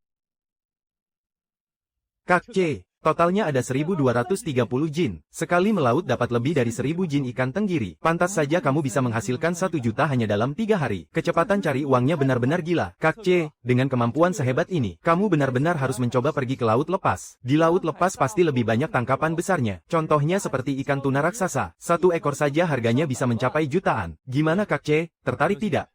Kak C, totalnya ada 1230 jin. Sekali melaut dapat lebih dari 1000 jin ikan tenggiri. Pantas saja kamu bisa menghasilkan 1 juta hanya dalam 3 hari. Kecepatan cari uangnya benar-benar gila. Kak C, dengan kemampuan sehebat ini, kamu benar-benar harus mencoba pergi ke laut lepas. Di laut lepas pasti lebih banyak tangkapan besarnya. Contohnya seperti ikan tuna raksasa. 1 ekor saja harganya bisa mencapai jutaan. Gimana Kak C, tertarik tidak?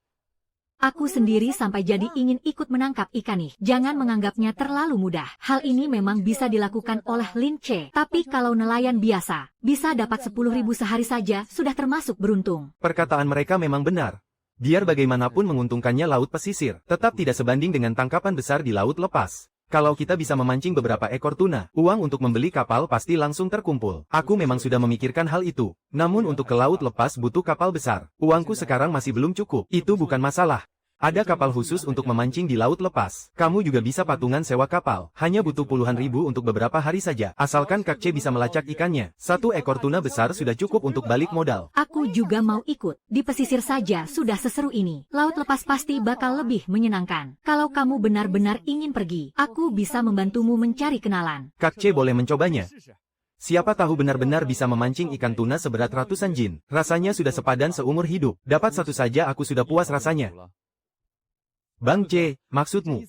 Aku sendiri sampai jadi ingin ikut menangkap ikan nih. Jangan menganggapnya terlalu mudah. Hal ini memang bisa dilakukan oleh Lin Ce. Tapi kalau nelayan biasa, bisa dapat 10.000 sehari saja sudah termasuk beruntung.
Perkataan mereka memang benar. Biar bagaimanapun menguntungkannya laut pesisir, tetap tidak sebanding dengan tangkapan besar di laut lepas. Kalau kita bisa memancing beberapa ekor tuna, uang untuk membeli kapal pasti langsung terkumpul. Aku memang sudah memikirkan hal itu. Namun untuk ke laut lepas butuh kapal besar. Uangku sekarang masih belum cukup. Itu bukan masalah. Ada kapal khusus untuk memancing di laut lepas. Kamu juga bisa patungan sewa kapal. Hanya butuh puluhan ribu untuk beberapa hari saja. Asalkan Kak C bisa melacak ikannya. 1 ekor tuna besar sudah cukup untuk balik modal.
Aku juga mau ikut. Di pesisir saja sudah seseru ini. Laut lepas pasti bakal lebih menyenangkan. Kalau kamu benar-benar ingin pergi, aku bisa membantumu mencari kenalan.
Kak C boleh mencobanya. Siapa tahu benar-benar bisa memancing ikan tuna seberat ratusan jin. Rasanya sudah sepadan seumur hidup. Dapat 1 saja aku sudah puas rasanya. Bang C, maksudmu?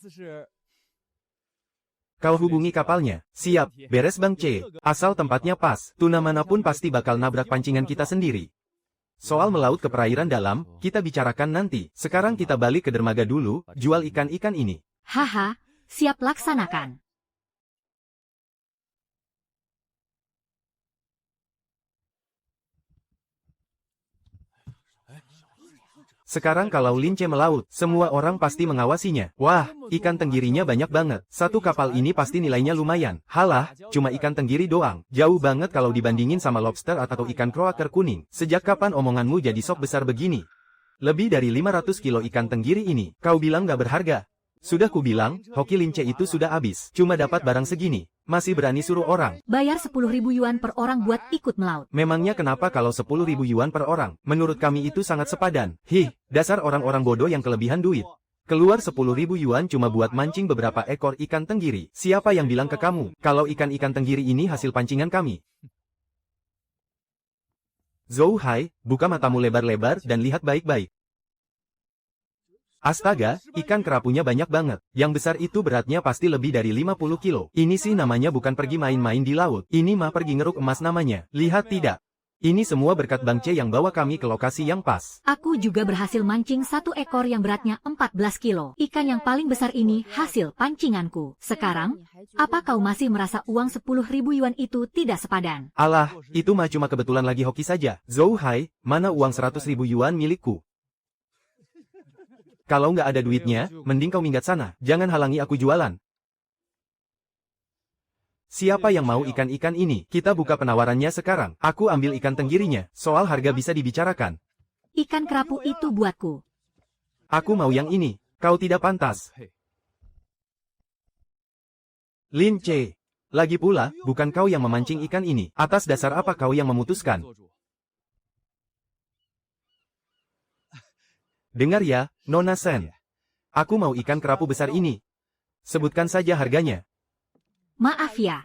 Kau hubungi kapalnya. Siap, beres Bang C. Asal tempatnya pas, tuna manapun pasti bakal nabrak pancingan kita sendiri. Soal melaut ke perairan dalam, kita bicarakan nanti. Sekarang kita balik ke dermaga dulu, jual ikan-ikan ini.
Haha, siap laksanakan.
Sekarang kalau Lin Ce melaut, semua orang pasti mengawasinya. Wah, ikan tenggirinya banyak banget. 1 kapal ini pasti nilainya lumayan. Halah, cuma ikan tenggiri doang. Jauh banget kalau dibandingin sama lobster atau ikan kroaker kuning. Sejak kapan omonganmu jadi sok besar begini? Lebih dari 500 kilo ikan tenggiri ini, kau bilang gak berharga. Sudah kubilang, hoki Lin Ce itu sudah habis. Cuma dapat barang segini. Masih berani suruh orang.
Bayar 10.000 yuan per orang buat ikut melaut.
Memangnya kenapa kalau 10.000 yuan per orang? Menurut kami itu sangat sepadan. Hih, dasar orang-orang bodoh yang kelebihan duit. Keluar 10.000 yuan cuma buat mancing beberapa ekor ikan tenggiri. Siapa yang bilang ke kamu, kalau ikan-ikan tenggiri ini hasil pancingan kami? Zhou Hai, buka matamu lebar-lebar dan lihat baik-baik. Astaga, ikan kerapunya banyak banget. Yang besar itu beratnya pasti lebih dari 50 kilo. Ini sih namanya bukan pergi main-main di laut. Ini mah pergi ngeruk emas namanya. Lihat tidak? Ini semua berkat Bang C yang bawa kami ke lokasi yang pas.
Aku juga berhasil mancing satu ekor yang beratnya 14 kilo. Ikan yang paling besar ini hasil pancinganku. Sekarang, apa kau masih merasa uang 10.000 yuan itu tidak sepadan?
Alah, itu mah cuma kebetulan lagi hoki saja. Zhou Hai, mana uang 100.000 yuan milikku? Kalau nggak ada duitnya, mending kau minggat sana. Jangan halangi aku jualan. Siapa yang mau ikan-ikan ini? Kita buka penawarannya sekarang. Aku ambil ikan tenggirinya. Soal harga bisa dibicarakan.
Ikan kerapu itu buatku.
Aku mau yang ini. Kau tidak pantas. Lin Ce. Lagi pula, bukan kau yang memancing ikan ini. Atas dasar apa kau yang memutuskan? Dengar ya, Nona Sen. Aku mau ikan kerapu besar ini. Sebutkan saja harganya.
Maaf ya.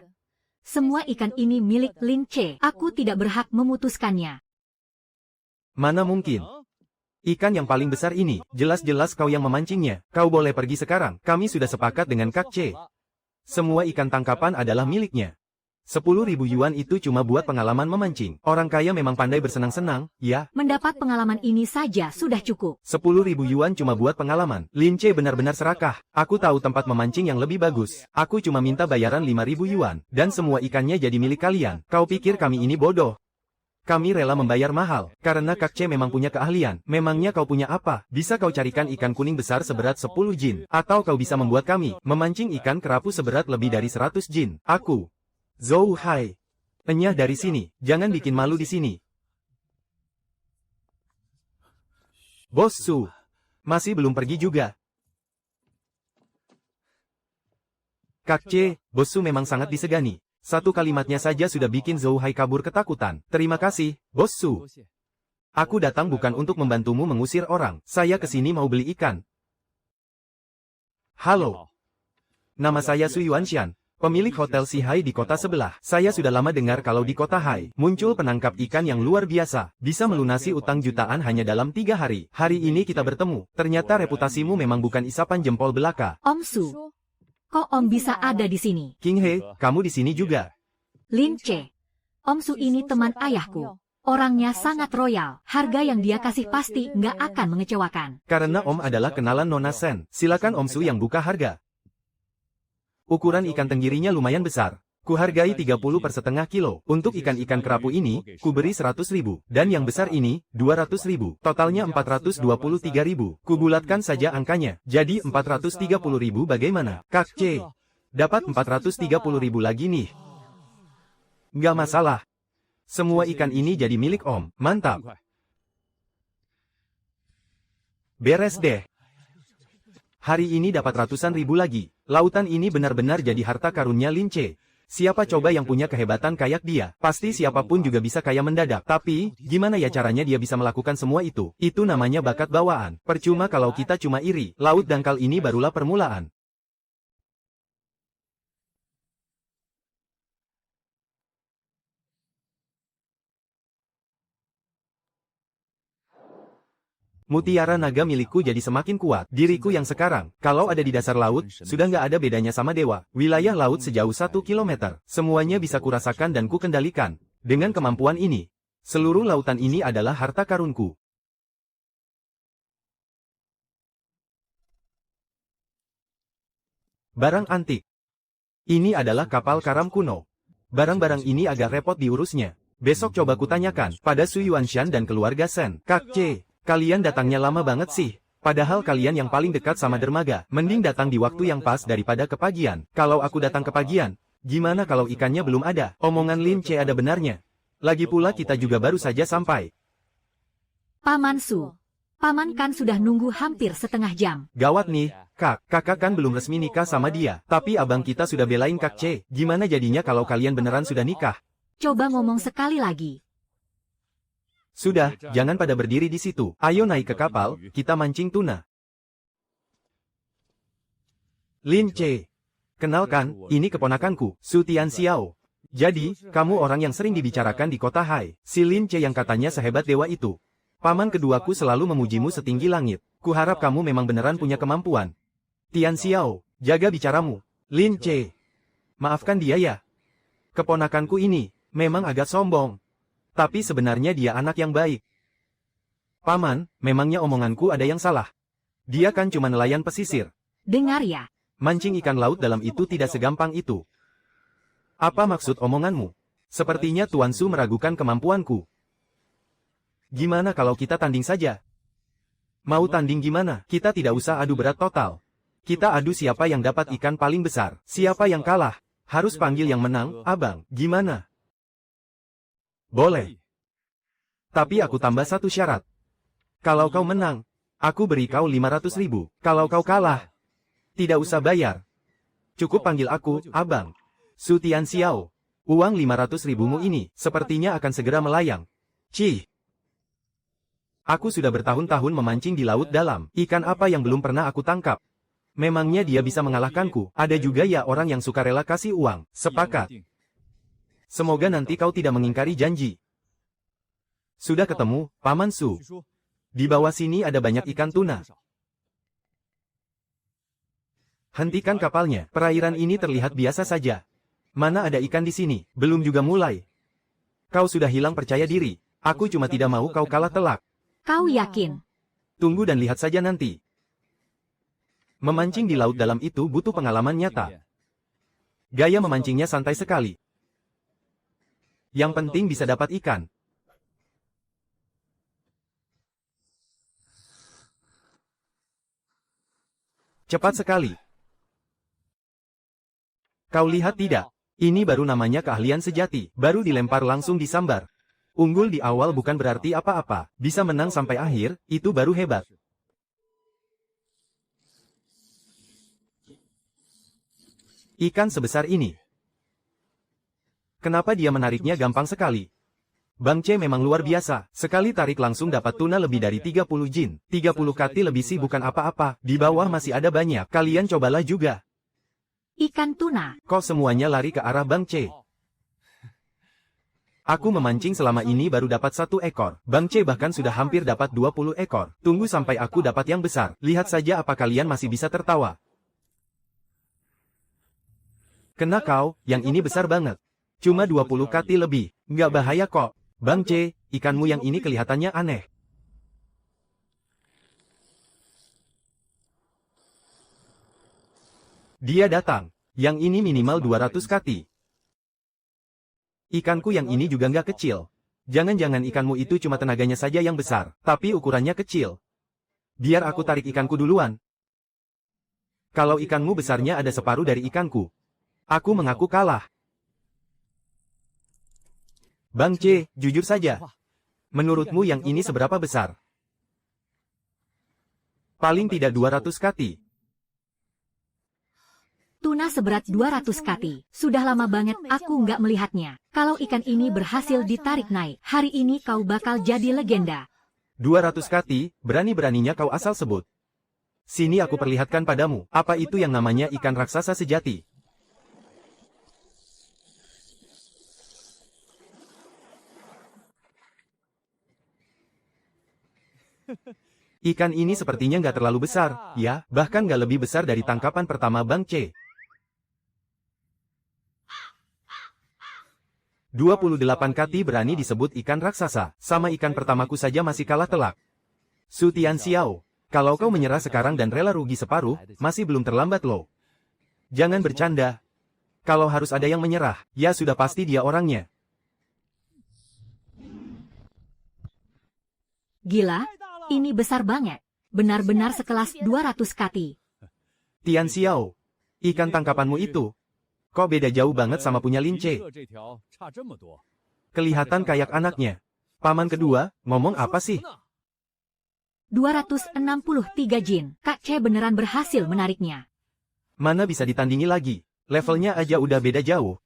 Semua ikan ini milik Lin Ce. Aku tidak berhak memutuskannya.
Mana mungkin? Ikan yang paling besar ini, jelas-jelas kau yang memancingnya. Kau boleh pergi sekarang. Kami sudah sepakat dengan Kak Ce. Semua ikan tangkapan adalah miliknya. 10.000 yuan itu cuma buat pengalaman memancing. Orang kaya memang pandai bersenang-senang, ya.
Mendapat pengalaman ini saja sudah cukup.
10.000 yuan cuma buat pengalaman. Lin Ce benar-benar serakah. Aku tahu tempat memancing yang lebih bagus. Aku cuma minta bayaran 5.000 yuan. Dan semua ikannya jadi milik kalian. Kau pikir kami ini bodoh? Kami rela membayar mahal. Karena Kak Ce memang punya keahlian. Memangnya kau punya apa? Bisa kau carikan ikan kuning besar seberat 10 jin. Atau kau bisa membuat kami memancing ikan kerapu seberat lebih dari 100 jin. Aku. Zhou Hai. Enyah dari sini, jangan bikin malu di sini. Bos Su. Masih belum pergi juga. Kak Ce, Bos Su memang sangat disegani. Satu kalimatnya saja sudah bikin Zhou Hai kabur ketakutan. Terima kasih, Bos Su. Aku datang bukan untuk membantumu mengusir orang. Saya kesini mau beli ikan. Halo. Nama saya Su Yuanshan. Pemilik Hotel Si Hai di kota sebelah. Saya sudah lama dengar kalau di kota Hai, muncul penangkap ikan yang luar biasa. Bisa melunasi utang jutaan hanya dalam 3 hari. Hari ini kita bertemu. Ternyata reputasimu memang bukan isapan jempol belaka.
Om Su. Kok Om bisa ada di sini?
King He, kamu di sini juga.
Lin Ce. Om Su ini teman ayahku. Orangnya sangat royal. Harga yang dia kasih pasti nggak akan mengecewakan.
Karena Om adalah kenalan Nona Sen. Silakan Om Su yang buka harga. Ukuran ikan tenggirinya lumayan besar. Kuhargai 30 per setengah kilo. Untuk ikan-ikan kerapu ini, kuberi 100.000. Dan yang besar ini, 200.000. Totalnya 423.000. Kubulatkan saja angkanya. Jadi 430.000 bagaimana? Kak Ce. Dapat 430.000 lagi nih. Nggak masalah. Semua ikan ini jadi milik Om. Mantap. Beres deh. Hari ini dapat ratusan ribu lagi. Lautan ini benar-benar jadi harta karunnya Lin Ce. Siapa coba yang punya kehebatan kayak dia? Pasti siapapun juga bisa kaya mendadak. Tapi, gimana ya caranya dia bisa melakukan semua itu? Itu namanya bakat bawaan. Percuma kalau kita cuma iri. Laut dangkal ini barulah permulaan. Mutiara naga milikku jadi semakin kuat. Diriku yang sekarang, kalau ada di dasar laut, sudah nggak ada bedanya sama dewa. Wilayah laut sejauh 1 kilometer. Semuanya bisa kurasakan dan kukendalikan. Dengan kemampuan ini, seluruh lautan ini adalah harta karunku. Barang antik. Ini adalah kapal karam kuno. Barang-barang ini agak repot diurusnya. Besok coba kutanyakan pada Su Yuanshan dan keluarga Sen. Kak Ce. Kalian datangnya lama banget sih. Padahal kalian yang paling dekat sama dermaga. Mending datang di waktu yang pas daripada kepagian. Kalau aku datang kepagian, gimana kalau ikannya belum ada? Omongan Lin Ce ada benarnya. Lagi pula kita juga baru saja sampai.
Paman Su. Paman kan sudah nunggu hampir setengah jam.
Gawat nih, Kak. Kakak kan belum resmi nikah sama dia. Tapi abang kita sudah belain Kak Ce. Gimana jadinya kalau kalian beneran sudah nikah?
Coba ngomong sekali lagi.
Sudah, jangan pada berdiri di situ. Ayo naik ke kapal, kita mancing tuna. Lin Ce. Kenalkan, ini keponakanku, Su Tianxiao. Jadi, kamu orang yang sering dibicarakan di kota Hai. Si Lin Ce yang katanya sehebat dewa itu. Paman keduaku selalu memujimu setinggi langit. Kuharap kamu memang beneran punya kemampuan. Tianxiao, jaga bicaramu. Lin Ce. Maafkan dia ya. Keponakanku ini, memang agak sombong. Tapi sebenarnya dia anak yang baik. Paman, memangnya omonganku ada yang salah? Dia kan cuma nelayan pesisir.
Dengar ya.
Mancing ikan laut dalam itu tidak segampang itu. Apa maksud omonganmu? Sepertinya Tuan Su meragukan kemampuanku. Gimana kalau kita tanding saja? Mau tanding gimana? Kita tidak usah adu berat total. Kita adu siapa yang dapat ikan paling besar. Siapa yang kalah? Harus panggil yang menang, abang. Gimana? Boleh. Tapi aku tambah satu syarat. Kalau kau menang, aku beri kau 500.000. Kalau kau kalah, tidak usah bayar. Cukup panggil aku, abang. Su Tianxiao. Uang 500.000-mu ini, sepertinya akan segera melayang. Cih. Aku sudah bertahun-tahun memancing di laut dalam. Ikan apa yang belum pernah aku tangkap? Memangnya dia bisa mengalahkanku? Ada juga ya orang yang suka rela kasih uang. Sepakat. Semoga nanti kau tidak mengingkari janji. Sudah ketemu, Paman Su. Di bawah sini ada banyak ikan tuna. Hentikan kapalnya. Perairan ini terlihat biasa saja. Mana ada ikan di sini? Belum juga mulai. Kau sudah hilang percaya diri. Aku cuma tidak mau kau kalah telak.
Kau yakin?
Tunggu dan lihat saja nanti. Memancing di laut dalam itu butuh pengalaman nyata. Gaya memancingnya santai sekali. Yang penting bisa dapat ikan. Cepat sekali. Kau lihat tidak? Ini baru namanya keahlian sejati. Baru dilempar langsung disambar. Unggul di awal bukan berarti apa-apa. Bisa menang sampai akhir, itu baru hebat. Ikan sebesar ini. Kenapa dia menariknya gampang sekali? Bang C memang luar biasa. Sekali tarik langsung dapat tuna lebih dari 30 jin. 30 kati lebih sih bukan apa-apa. Di bawah masih ada banyak. Kalian cobalah juga.
Ikan tuna.
Kok semuanya lari ke arah Bang C? Aku memancing selama ini baru dapat 1 ekor. Bang C bahkan sudah hampir dapat 20 ekor. Tunggu sampai aku dapat yang besar. Lihat saja apa kalian masih bisa tertawa. Kena kau, yang ini besar banget. Cuma 20 kati lebih. Nggak bahaya kok. Bang C, ikanmu yang ini kelihatannya aneh. Dia datang. Yang ini minimal 200 kati. Ikanku yang ini juga nggak kecil. Jangan-jangan ikanmu itu cuma tenaganya saja yang besar, tapi ukurannya kecil. Biar aku tarik ikanku duluan. Kalau ikanmu besarnya ada separuh dari ikanku, aku mengaku kalah. Bang C, jujur saja. Menurutmu yang ini seberapa besar? Paling tidak 200 kati.
Tuna seberat 200 kati. Sudah lama banget aku nggak melihatnya. Kalau ikan ini berhasil ditarik naik, hari ini kau bakal jadi legenda.
200 kati, berani-beraninya kau asal sebut. Sini aku perlihatkan padamu, apa itu yang namanya ikan raksasa sejati. Ikan ini sepertinya nggak terlalu besar, ya, bahkan nggak lebih besar dari tangkapan pertama Bang C. 28 kati berani disebut ikan raksasa, sama ikan pertamaku saja masih kalah telak. Su Tianxiao, kalau kau menyerah sekarang dan rela rugi separuh, masih belum terlambat loh. Jangan bercanda. Kalau harus ada yang menyerah, ya sudah pasti dia orangnya.
Gila, ini besar banget. Benar-benar sekelas 200 kati.
Tianxiao, ikan tangkapanmu itu, kok beda jauh banget sama punya Lin Ce? Kelihatan kayak anaknya. Paman kedua, ngomong apa sih?
263 jin. Kak C beneran berhasil menariknya.
Mana bisa ditandingi lagi? Levelnya aja udah beda jauh.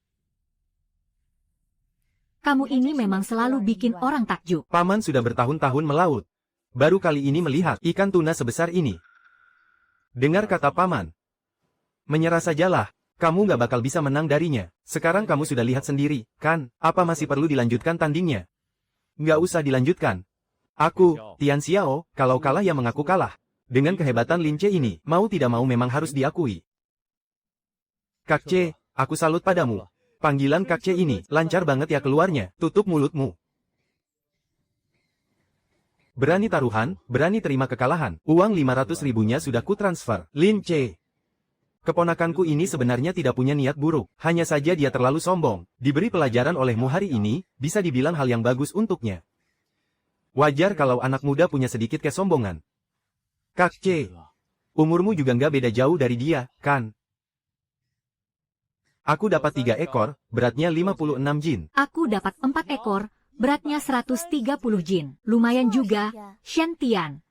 Kamu ini memang selalu bikin orang takjub.
Paman sudah bertahun-tahun melaut. Baru kali ini melihat ikan tuna sebesar ini. Dengar kata Paman. Menyerah sajalah. Kamu nggak bakal bisa menang darinya. Sekarang kamu sudah lihat sendiri, kan? Apa masih perlu dilanjutkan tandingnya? Nggak usah dilanjutkan. Aku, Tianxiao, kalau kalah ya mengaku kalah. Dengan kehebatan Lin Ce ini, mau tidak mau memang harus diakui. Kak C, aku salut padamu. Panggilan Kak C ini, lancar banget ya keluarnya. Tutup mulutmu. Berani taruhan, berani terima kekalahan. Uang 500 ribunya sudah kutransfer. Lin Che. Keponakanku ini sebenarnya tidak punya niat buruk. Hanya saja dia terlalu sombong. Diberi pelajaran olehmu hari ini, bisa dibilang hal yang bagus untuknya. Wajar kalau anak muda punya sedikit kesombongan. Kak Che. Umurmu juga nggak beda jauh dari dia, kan? Aku dapat 3 ekor, beratnya 56 jin.
Aku dapat 4 ekor, beratnya 130 jin. Lumayan juga, Shen Tian.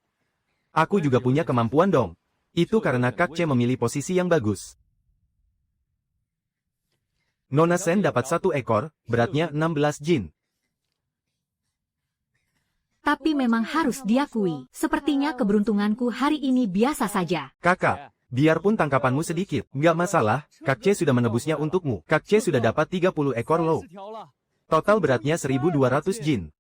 Aku juga punya kemampuan dong. Itu karena Kak Che memilih posisi yang bagus. Nona Sen dapat 1 ekor, beratnya 16 jin.
Tapi memang harus diakui, sepertinya keberuntunganku hari ini biasa saja.
Kakak. Biarpun tangkapanmu sedikit, nggak masalah, Kak Che sudah menebusnya untukmu. Kak Che sudah dapat 30 ekor lo. Total beratnya 1200 jin.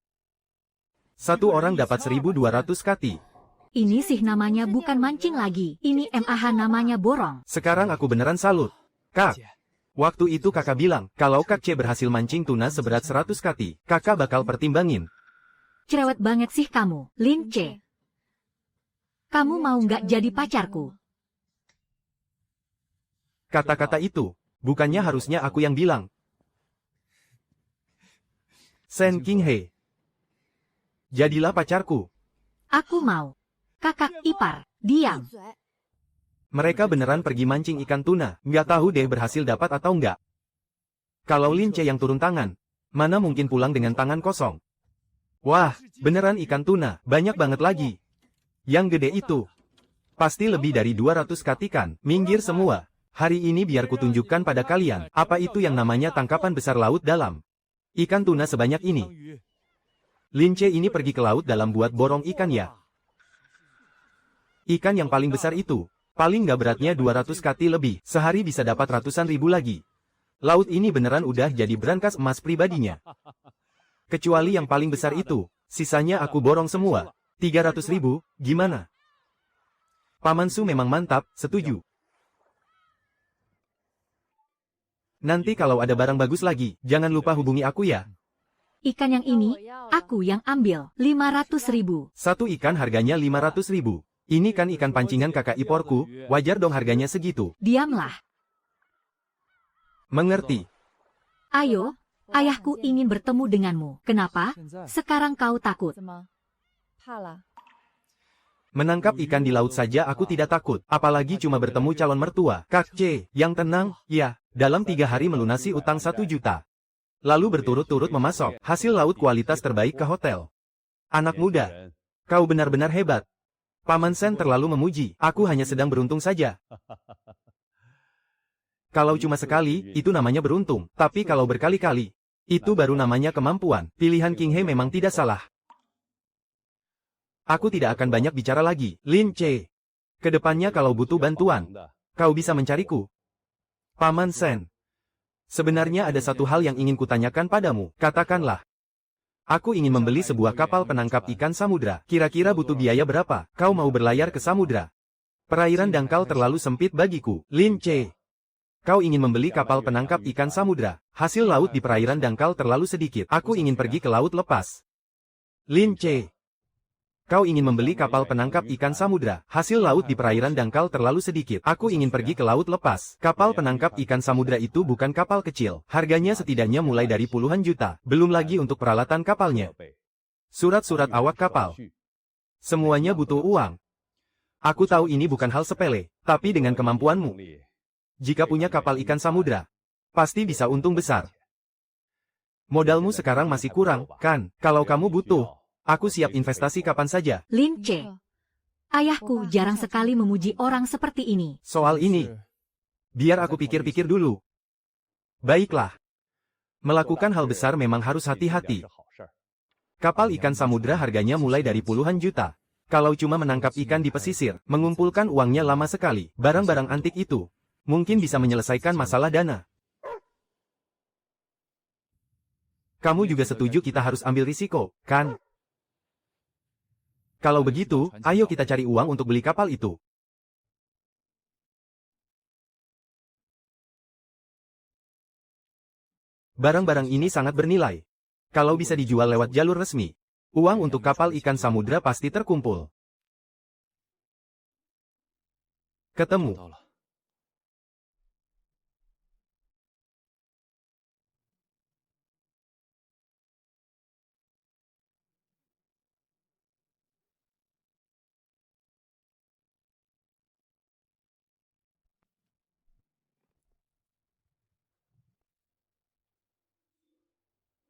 Satu orang dapat 1200 kati.
Ini sih namanya bukan mancing lagi, ini MAH namanya borong.
Sekarang aku beneran salut. Kak, waktu itu kakak bilang, kalau Kak Che berhasil mancing tuna seberat 100 kati, kakak bakal pertimbangin.
Cerewet banget sih kamu, Lin Che. Kamu mau nggak jadi pacarku?
Kata-kata itu, bukannya harusnya aku yang bilang. Sen King He. Jadilah pacarku.
Aku mau. Kakak ipar, diam.
Mereka beneran pergi mancing ikan tuna, nggak tahu deh berhasil dapat atau nggak. Kalau Lin Che yang turun tangan, mana mungkin pulang dengan tangan kosong. Wah, beneran ikan tuna, banyak banget lagi. Yang gede itu. Pasti lebih dari 200 katikan, minggir semua. Hari ini biar kutunjukkan pada kalian, apa itu yang namanya tangkapan besar laut dalam. Ikan tuna sebanyak ini. Lin Che ini pergi ke laut dalam buat borong ikan ya. Ikan yang paling besar itu, paling nggak beratnya 200 kati lebih, sehari bisa dapat ratusan ribu lagi. Laut ini beneran udah jadi brankas emas pribadinya. Kecuali yang paling besar itu, sisanya aku borong semua. 300 ribu, gimana? Paman Su memang mantap, setuju. Nanti kalau ada barang bagus lagi, jangan lupa hubungi aku ya.
Ikan yang ini, aku yang ambil, 500 ribu.
Satu ikan harganya 500 ribu. Ini kan ikan pancingan kakak iporku, wajar dong harganya segitu.
Diamlah.
Mengerti.
Ayo, ayahku ingin bertemu denganmu. Kenapa? Sekarang kau takut.
Menangkap ikan di laut saja aku tidak takut, apalagi cuma bertemu calon mertua. Kak Che, yang tenang, ya, dalam 3 hari melunasi utang 1 juta. Lalu berturut-turut memasok hasil laut kualitas terbaik ke hotel. Anak muda, kau benar-benar hebat. Paman Sen terlalu memuji, aku hanya sedang beruntung saja. Kalau cuma sekali, itu namanya beruntung, tapi kalau berkali-kali, itu baru namanya kemampuan. Pilihan King He memang tidak salah. Aku tidak akan banyak bicara lagi, Lin Che. Kedepannya kalau butuh bantuan, kau bisa mencariku. Paman Sen. Sebenarnya ada satu hal yang ingin kutanyakan padamu, katakanlah. Aku ingin membeli sebuah kapal penangkap ikan samudra. Kira-kira butuh biaya berapa? Kau mau berlayar ke samudra? Perairan dangkal terlalu sempit bagiku, Lin Che. Kau ingin membeli kapal penangkap ikan samudra. Hasil laut di perairan dangkal terlalu sedikit. Aku ingin pergi ke laut lepas. Lin Che. Kau ingin membeli kapal penangkap ikan samudra. Hasil laut di perairan dangkal terlalu sedikit. Aku ingin pergi ke laut lepas. Kapal penangkap ikan samudra itu bukan kapal kecil. Harganya setidaknya mulai dari puluhan juta. Belum lagi untuk peralatan kapalnya. Surat-surat awak kapal. Semuanya butuh uang. Aku tahu ini bukan hal sepele. Tapi dengan kemampuanmu, jika punya kapal ikan samudra, pasti bisa untung besar. Modalmu sekarang masih kurang, kan? Kalau kamu butuh, aku siap investasi kapan saja.
Lin Che. Ayahku jarang sekali memuji orang seperti ini.
Soal ini, biar aku pikir-pikir dulu. Baiklah. Melakukan hal besar memang harus hati-hati. Kapal ikan samudra harganya mulai dari puluhan juta. Kalau cuma menangkap ikan di pesisir, mengumpulkan uangnya lama sekali. Barang-barang antik itu, mungkin bisa menyelesaikan masalah dana. Kamu juga setuju kita harus ambil risiko, kan? Kalau begitu, ayo kita cari uang untuk beli kapal itu. Barang-barang ini sangat bernilai. Kalau bisa dijual lewat jalur resmi, Uang untuk kapal ikan samudra pasti terkumpul. Ketemu.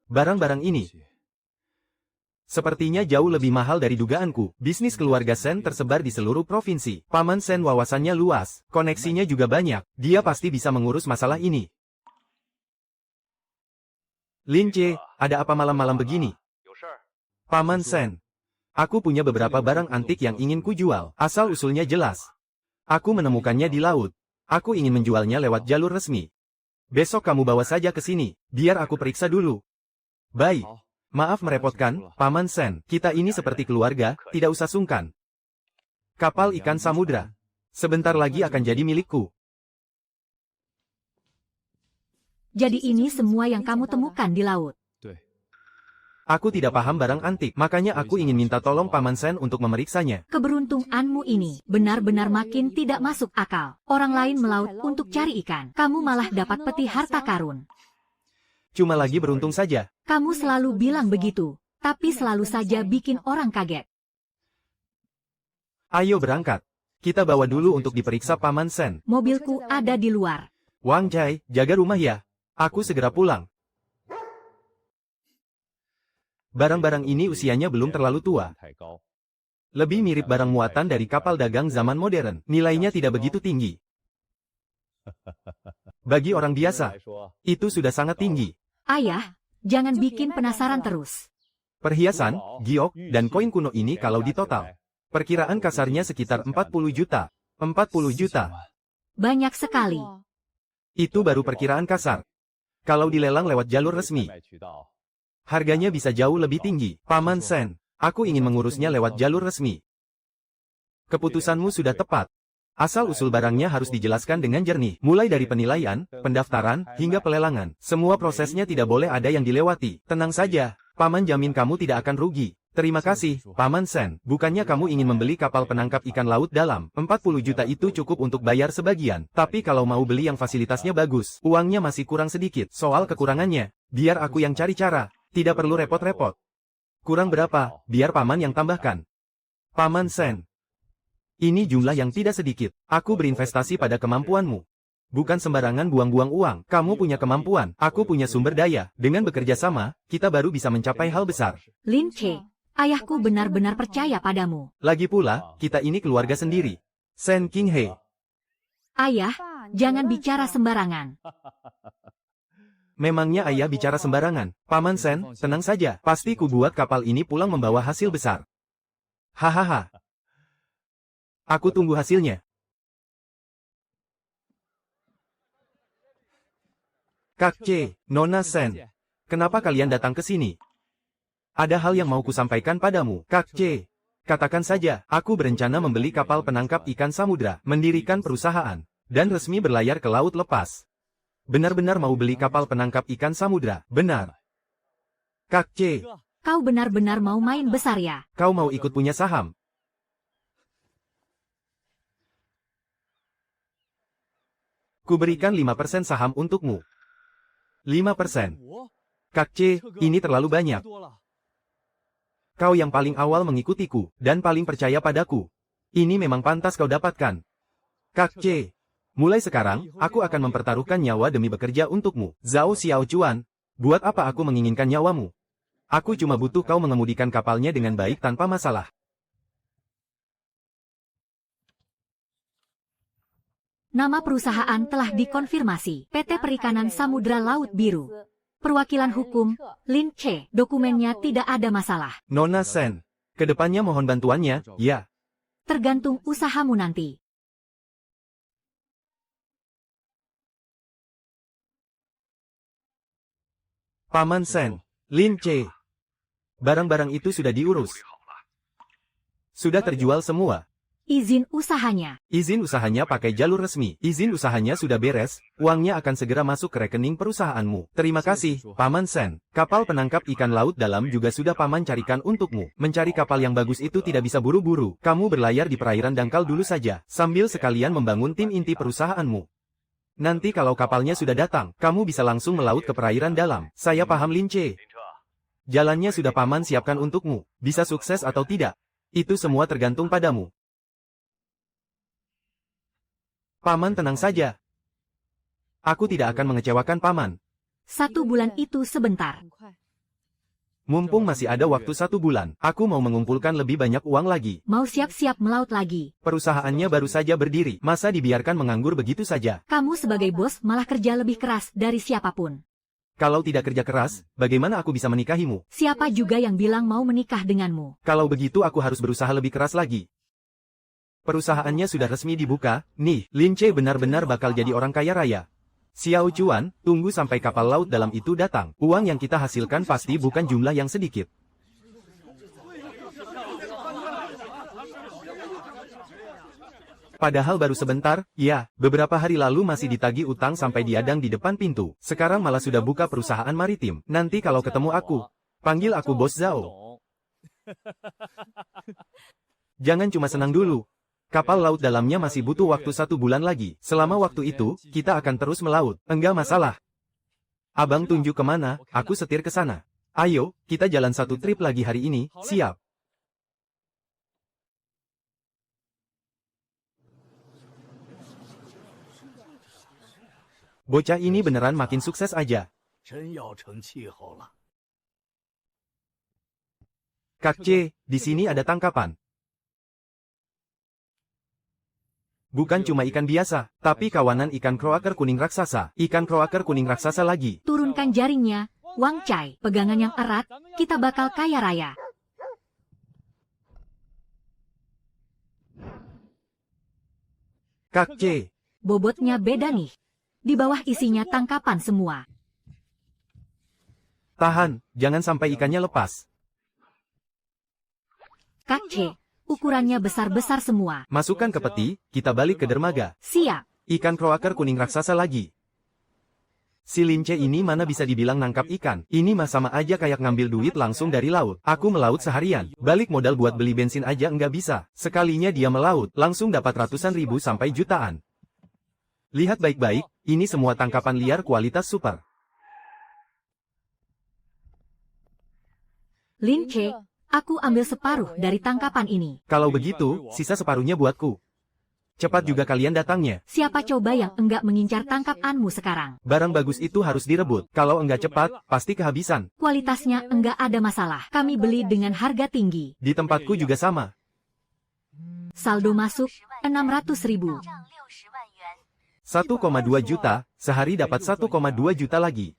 Barang-barang ini sepertinya jauh lebih mahal dari dugaanku. Bisnis keluarga Sen tersebar di seluruh provinsi. Paman Sen wawasannya luas, koneksinya juga banyak. Dia pasti bisa mengurus masalah ini. Lin Ce, ada apa malam-malam begini? Paman Sen, aku punya beberapa barang antik yang ingin kujual. Asal-usulnya jelas. Aku menemukannya di laut. Aku ingin menjualnya lewat jalur resmi. Besok kamu bawa saja ke sini, biar aku periksa dulu. Baik. Maaf merepotkan, Paman Sen. Kita ini seperti keluarga, tidak usah sungkan. Kapal ikan samudra. Sebentar lagi akan jadi milikku.
Jadi ini semua yang kamu temukan di laut.
Aku tidak paham barang antik, makanya aku ingin minta tolong Paman Sen untuk memeriksanya.
Keberuntunganmu ini benar-benar makin tidak masuk akal. Orang lain melaut untuk cari ikan. Kamu malah dapat peti harta karun.
Cuma lagi beruntung saja.
Kamu selalu bilang begitu, tapi selalu saja bikin orang kaget.
Ayo berangkat. Kita bawa dulu untuk diperiksa Paman Sen.
Mobilku ada di luar.
Wang Jai, jaga rumah ya. Aku segera pulang. Barang-barang ini usianya belum terlalu tua. Lebih mirip barang muatan dari kapal dagang zaman modern. Nilainya tidak begitu tinggi. Bagi orang biasa, itu sudah sangat tinggi.
Ayah, jangan bikin penasaran terus.
Perhiasan, giok, dan koin kuno ini kalau ditotal. Perkiraan kasarnya sekitar 40 juta. 40 juta.
Banyak sekali.
Itu baru perkiraan kasar. Kalau dilelang lewat jalur resmi, harganya bisa jauh lebih tinggi. Paman Sen, aku ingin mengurusnya lewat jalur resmi. Keputusanmu sudah tepat. Asal-usul barangnya harus dijelaskan dengan jernih. Mulai dari penilaian, pendaftaran, hingga pelelangan. Semua prosesnya tidak boleh ada yang dilewati. Tenang saja, Paman jamin kamu tidak akan rugi. Terima kasih, Paman Sen. Bukannya kamu ingin membeli kapal penangkap ikan laut dalam. 40 juta itu cukup untuk bayar sebagian. Tapi kalau mau beli yang fasilitasnya bagus, uangnya masih kurang sedikit. Soal kekurangannya, biar aku yang cari cara. Tidak perlu repot-repot. Kurang berapa, biar Paman yang tambahkan. Paman Sen. Ini jumlah yang tidak sedikit. Aku berinvestasi pada kemampuanmu. Bukan sembarangan buang-buang uang. Kamu punya kemampuan, aku punya sumber daya. Dengan bekerja sama, kita baru bisa mencapai hal besar.
Lin Ce, ayahku benar-benar percaya padamu.
Lagi pula, kita ini keluarga sendiri. Sen King He.
Ayah, jangan bicara sembarangan.
Memangnya ayah bicara sembarangan? Paman Sen, tenang saja. Pasti ku buat kapal ini pulang membawa hasil besar. Hahaha. Aku tunggu hasilnya. Kak Ce, Nona Sen. Kenapa kalian datang ke sini? Ada hal yang mau kusampaikan padamu. Kak Ce, katakan saja, aku berencana membeli kapal penangkap ikan samudra, mendirikan perusahaan, dan resmi berlayar ke laut lepas. Benar-benar mau beli kapal penangkap ikan samudra, benar. Kak Ce,
Kau benar-benar mau main besar ya?
kau mau ikut punya saham? Kuberikan 5% saham untukmu. 5%. Kak Ce, ini terlalu banyak. Kau yang paling awal mengikutiku, dan paling percaya padaku. Ini memang pantas kau dapatkan. Kak Ce, mulai sekarang, aku akan mempertaruhkan nyawa demi bekerja untukmu. Zhao Xiaochuan, buat apa aku menginginkan nyawamu? Aku cuma butuh kau mengemudikan kapalnya dengan baik tanpa masalah.
Nama perusahaan telah dikonfirmasi. PT Perikanan Samudra Laut Biru. Perwakilan hukum, Lin Ce. Dokumennya tidak ada masalah.
Nona Sen, kedepannya mohon bantuannya, ya.
Tergantung usahamu nanti.
Paman Sen, Lin Ce. Barang-barang itu sudah diurus. Sudah terjual semua.
Izin usahanya.
Izin usahanya pakai jalur resmi. Izin usahanya sudah beres, uangnya akan segera masuk ke rekening perusahaanmu. Terima kasih, Paman Sen. Kapal penangkap ikan laut dalam juga sudah Paman carikan untukmu. Mencari kapal yang bagus itu tidak bisa buru-buru. Kamu berlayar di perairan dangkal dulu saja, sambil sekalian membangun tim inti perusahaanmu. Nanti kalau kapalnya sudah datang, kamu bisa langsung melaut ke perairan dalam. Saya paham Lince. Jalannya sudah Paman siapkan untukmu. Bisa sukses atau tidak, itu semua tergantung padamu. Paman tenang saja. Aku tidak akan mengecewakan Paman.
1 bulan itu sebentar.
Mumpung masih ada waktu 1 bulan, aku mau mengumpulkan lebih banyak uang lagi.
Mau siap-siap melaut lagi.
Perusahaannya baru saja berdiri, masa dibiarkan menganggur begitu saja?
Kamu sebagai bos malah kerja lebih keras dari siapapun.
Kalau tidak kerja keras, bagaimana aku bisa menikahimu?
Siapa juga yang bilang mau menikah denganmu?
Kalau begitu aku harus berusaha lebih keras lagi. Perusahaannya sudah resmi dibuka, nih, Lince benar-benar bakal jadi orang kaya raya. Xiao Chuan, tunggu sampai kapal laut dalam itu datang. Uang yang kita hasilkan pasti bukan jumlah yang sedikit. Padahal baru sebentar, ya, beberapa hari lalu masih ditagih utang sampai diadang di depan pintu. Sekarang malah sudah buka perusahaan maritim. Nanti kalau ketemu aku, panggil aku Bos Zhao. Jangan cuma senang dulu. Kapal laut dalamnya masih butuh waktu 1 bulan lagi. Selama waktu itu, kita akan terus melaut. Enggak masalah. Abang tunjuk kemana, aku setir ke sana. Ayo, kita jalan 1 trip lagi hari ini, siap. Bocah ini beneran makin sukses aja. Kak C, di sini ada tangkapan. Bukan cuma ikan biasa, tapi kawanan ikan kroaker kuning raksasa. Ikan kroaker kuning raksasa lagi.
Turunkan jaringnya, Wang Cai. Pegangan yang erat, kita bakal kaya raya.
Kak C.
Bobotnya beda nih. Di bawah isinya tangkapan semua.
Tahan, jangan sampai ikannya lepas.
Kak C, ukurannya besar-besar semua.
Masukkan ke peti, kita balik ke dermaga.
Siap.
Ikan kroaker kuning raksasa lagi. Si Lince ini mana bisa dibilang nangkap ikan. Ini mah sama aja kayak ngambil duit langsung dari laut. Aku melaut seharian. Balik modal buat beli bensin aja enggak bisa. Sekalinya dia melaut, langsung dapat ratusan ribu sampai jutaan. Lihat baik-baik, ini semua tangkapan liar kualitas super.
Lince, aku ambil separuh dari tangkapan ini.
Kalau begitu, sisa separuhnya buatku. Cepat juga kalian datangnya.
Siapa coba yang enggak mengincar tangkapanmu sekarang?
Barang bagus itu harus direbut. Kalau enggak cepat, pasti kehabisan.
Kualitasnya enggak ada masalah. Kami beli dengan harga tinggi.
Di tempatku juga sama.
Saldo masuk, 600 ribu.
1,2 juta, sehari dapat 1,2 juta lagi.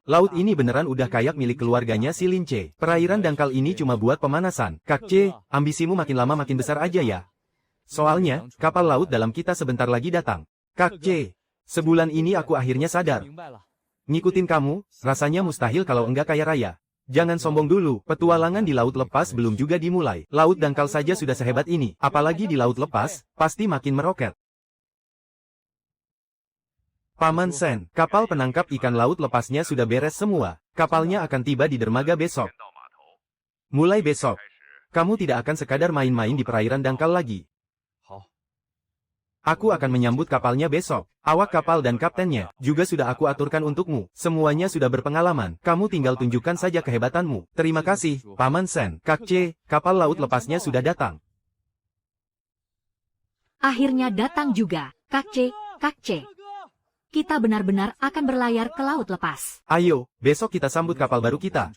Laut ini beneran udah kayak milik keluarganya si Lince. Perairan dangkal ini cuma buat pemanasan. Kak C, ambisimu makin lama makin besar aja ya. Soalnya, kapal laut dalam kita sebentar lagi datang. Kak C, sebulan ini aku akhirnya sadar. Ngikutin kamu, rasanya mustahil kalau enggak kaya raya. Jangan sombong dulu, petualangan di laut lepas belum juga dimulai. Laut dangkal saja sudah sehebat ini, apalagi di laut lepas, pasti makin meroket. Paman Sen, kapal penangkap ikan laut lepasnya sudah beres semua. Kapalnya akan tiba di dermaga besok. Mulai besok, kamu tidak akan sekadar main-main di perairan dangkal lagi. Aku akan menyambut kapalnya besok. Awak kapal dan kaptennya juga sudah aku aturkan untukmu. Semuanya sudah berpengalaman. Kamu tinggal tunjukkan saja kehebatanmu. Terima kasih, Paman Sen. Kak C, kapal laut lepasnya sudah datang.
Akhirnya datang juga. Kak C, Kak C. Kita benar-benar akan berlayar ke laut lepas.
Ayo, besok kita sambut kapal baru kita.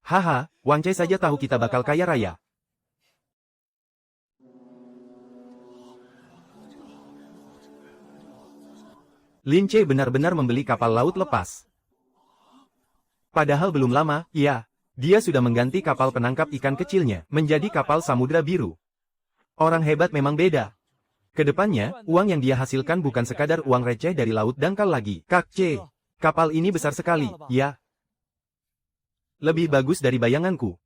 Haha, Wang Cai saja tahu kita bakal kaya raya. Lince benar-benar membeli kapal laut lepas. Padahal belum lama, ya, dia sudah mengganti kapal penangkap ikan kecilnya menjadi kapal samudra biru. Orang hebat memang beda. Kedepannya, uang yang dia hasilkan bukan sekadar uang receh dari laut dangkal lagi. Kak C, kapal ini besar sekali, ya. Lebih bagus dari bayanganku.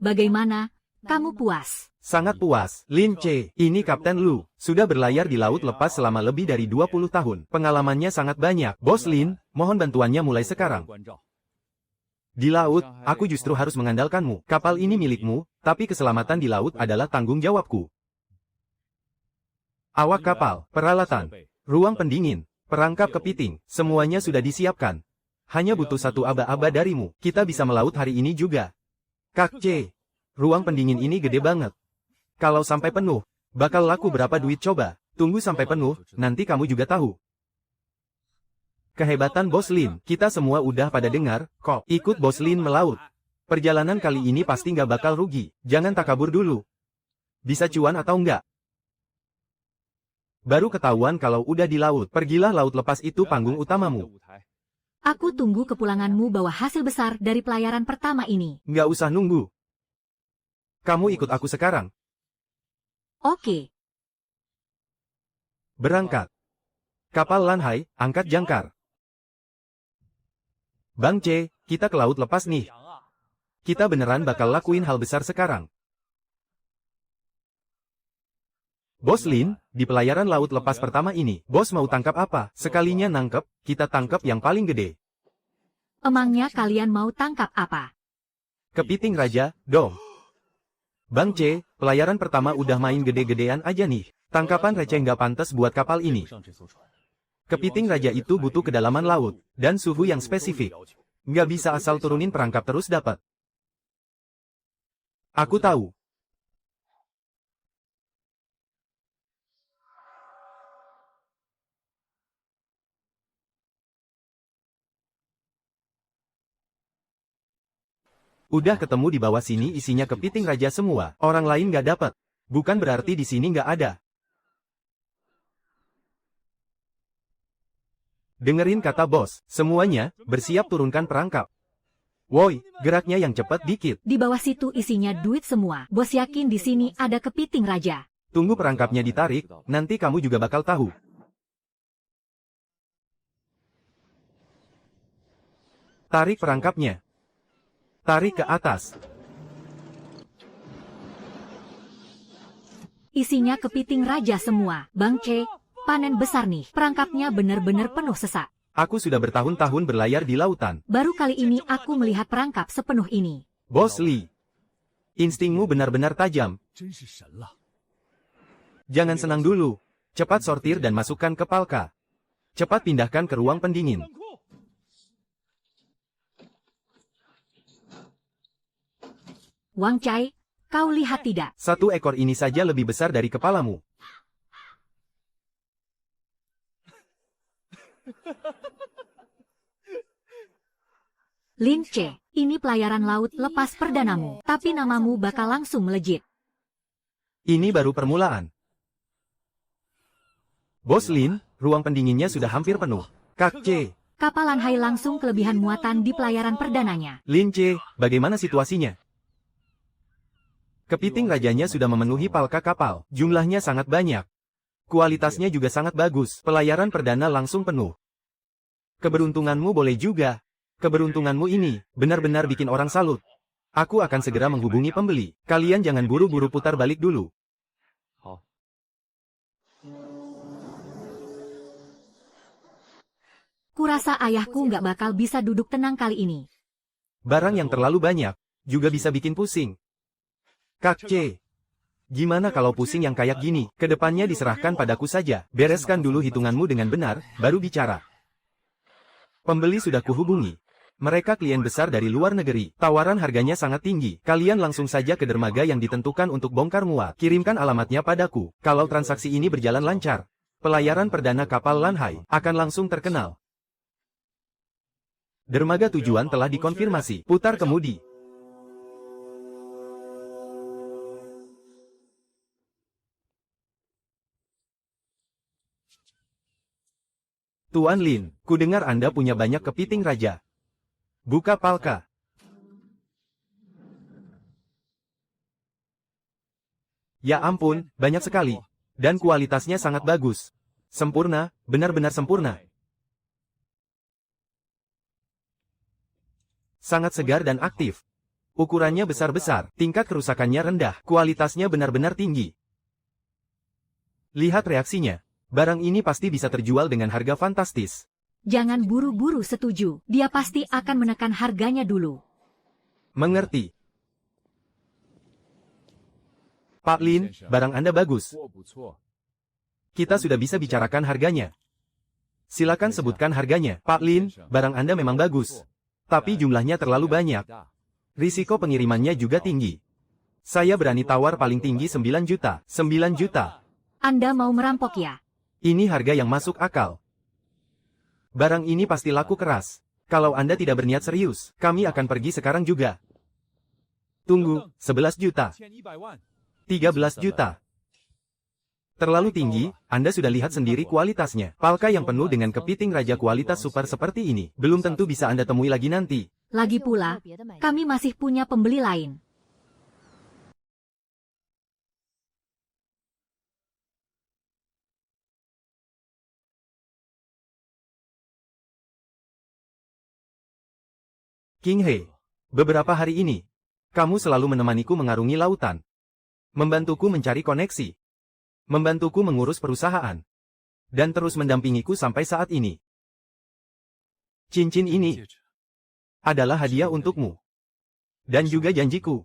Bagaimana? Kamu puas?
Sangat puas. Lin Che, ini Kapten Lu. Sudah berlayar di laut lepas selama lebih dari 20 tahun. Pengalamannya sangat banyak. Bos Lin, mohon bantuannya mulai sekarang. Di laut, aku justru harus mengandalkanmu. Kapal ini milikmu, tapi keselamatan di laut adalah tanggung jawabku. Awak kapal, peralatan, ruang pendingin, perangkap kepiting, semuanya sudah disiapkan. Hanya butuh satu aba-aba darimu. Kita bisa melaut hari ini juga. Kak C, ruang pendingin ini gede banget. Kalau sampai penuh, bakal laku berapa duit coba? Tunggu sampai penuh, nanti kamu juga tahu. Kehebatan Bos Lin, kita semua udah pada dengar, kok. Ikut Bos Lin melaut. Perjalanan kali ini pasti nggak bakal rugi. Jangan takabur dulu. Bisa cuan atau enggak? Baru ketahuan kalau udah di laut. Pergilah laut lepas itu panggung utamamu.
Aku tunggu kepulanganmu bawa hasil besar dari pelayaran pertama ini.
Nggak usah nunggu. Kamu ikut aku sekarang.
Oke.
Berangkat. Kapal Lanhai, angkat jangkar. Bang C, kita ke laut lepas nih. Kita beneran bakal lakuin hal besar sekarang. Bos Lin, di pelayaran laut lepas pertama ini, bos mau tangkap apa? Sekalinya nangkep, kita tangkep yang paling gede.
Emangnya kalian mau tangkap apa?
Kepiting raja, dong. Bang C, pelayaran pertama udah main gede-gedean aja nih. Tangkapan receh nggak pantas buat kapal ini. Kepiting raja itu butuh kedalaman laut, dan suhu yang spesifik. Nggak bisa asal turunin perangkap terus dapat. Aku tahu. Udah ketemu di bawah sini isinya kepiting raja semua. Orang lain nggak dapat. Bukan berarti di sini nggak ada. Dengerin kata bos. Semuanya, bersiap turunkan perangkap. Woi, geraknya yang cepat dikit.
Di bawah situ isinya duit semua. Bos yakin di sini ada kepiting raja.
Tunggu perangkapnya ditarik, nanti kamu juga bakal tahu. Tarik perangkapnya. Tarik ke atas.
Isinya kepiting raja semua. Bang C, panen besar nih. Perangkapnya bener-bener penuh sesak.
Aku sudah bertahun-tahun berlayar di lautan.
Baru kali ini aku melihat perangkap sepenuh ini.
Bos Li, instingmu benar-benar tajam. Jangan senang dulu. Cepat sortir dan masukkan ke palka. Cepat pindahkan ke ruang pendingin.
Wang Cai, kau lihat tidak?
Satu ekor ini saja lebih besar dari kepalamu.
Lin Che, ini pelayaran laut lepas perdanamu, tapi namamu bakal langsung melejit.
Ini baru permulaan. Bos Lin, ruang pendinginnya sudah hampir penuh. Kak C,
Kapal Lanhai langsung kelebihan muatan di pelayaran perdananya.
Lin C, bagaimana situasinya? Kepiting rajanya sudah memenuhi palka kapal. Jumlahnya sangat banyak. Kualitasnya juga sangat bagus. Pelayaran perdana langsung penuh. Keberuntunganmu boleh juga. Keberuntunganmu ini benar-benar bikin orang salut. Aku akan segera menghubungi pembeli. Kalian jangan buru-buru putar balik dulu.
Kurasa ayahku nggak bakal bisa duduk tenang kali ini.
Barang yang terlalu banyak juga bisa bikin pusing. Kak C, gimana kalau pusing yang kayak gini? Kedepannya diserahkan padaku saja. Bereskan dulu hitunganmu dengan benar, baru bicara. Pembeli sudah kuhubungi. Mereka klien besar dari luar negeri. Tawaran harganya sangat tinggi. Kalian langsung saja ke dermaga yang ditentukan untuk bongkar muat. Kirimkan alamatnya padaku. Kalau transaksi ini berjalan lancar, pelayaran perdana kapal Lanhai akan langsung terkenal. Dermaga tujuan telah dikonfirmasi. Putar kemudi. Tuan Lin, kudengar Anda punya banyak kepiting raja. Buka palka. Ya ampun, banyak sekali. Dan kualitasnya sangat bagus. Sempurna, benar-benar sempurna. Sangat segar dan aktif. Ukurannya besar-besar, tingkat kerusakannya rendah, kualitasnya benar-benar tinggi. Lihat reaksinya. Barang ini pasti bisa terjual dengan harga fantastis.
Jangan buru-buru setuju. Dia pasti akan menekan harganya dulu.
Mengerti. Pak Lin, barang Anda bagus. Kita sudah bisa bicarakan harganya. Silakan sebutkan harganya. Pak Lin, barang Anda memang bagus. Tapi jumlahnya terlalu banyak. Risiko pengirimannya juga tinggi. Saya berani tawar paling tinggi 9 juta. 9 juta.
Anda mau merampok ya?
Ini harga yang masuk akal. Barang ini pasti laku keras. Kalau Anda tidak berniat serius, kami akan pergi sekarang juga. Tunggu, 11 juta. 13 juta. Terlalu tinggi, Anda sudah lihat sendiri kualitasnya. Palka yang penuh dengan kepiting raja kualitas super seperti ini, belum tentu bisa Anda temui lagi nanti.
Lagi pula, kami masih punya pembeli lain.
King He, beberapa hari ini, kamu selalu menemaniku mengarungi lautan. Membantuku mencari koneksi. Membantuku mengurus perusahaan. Dan terus mendampingiku sampai saat ini. Cincin ini adalah hadiah untukmu. Dan juga janjiku.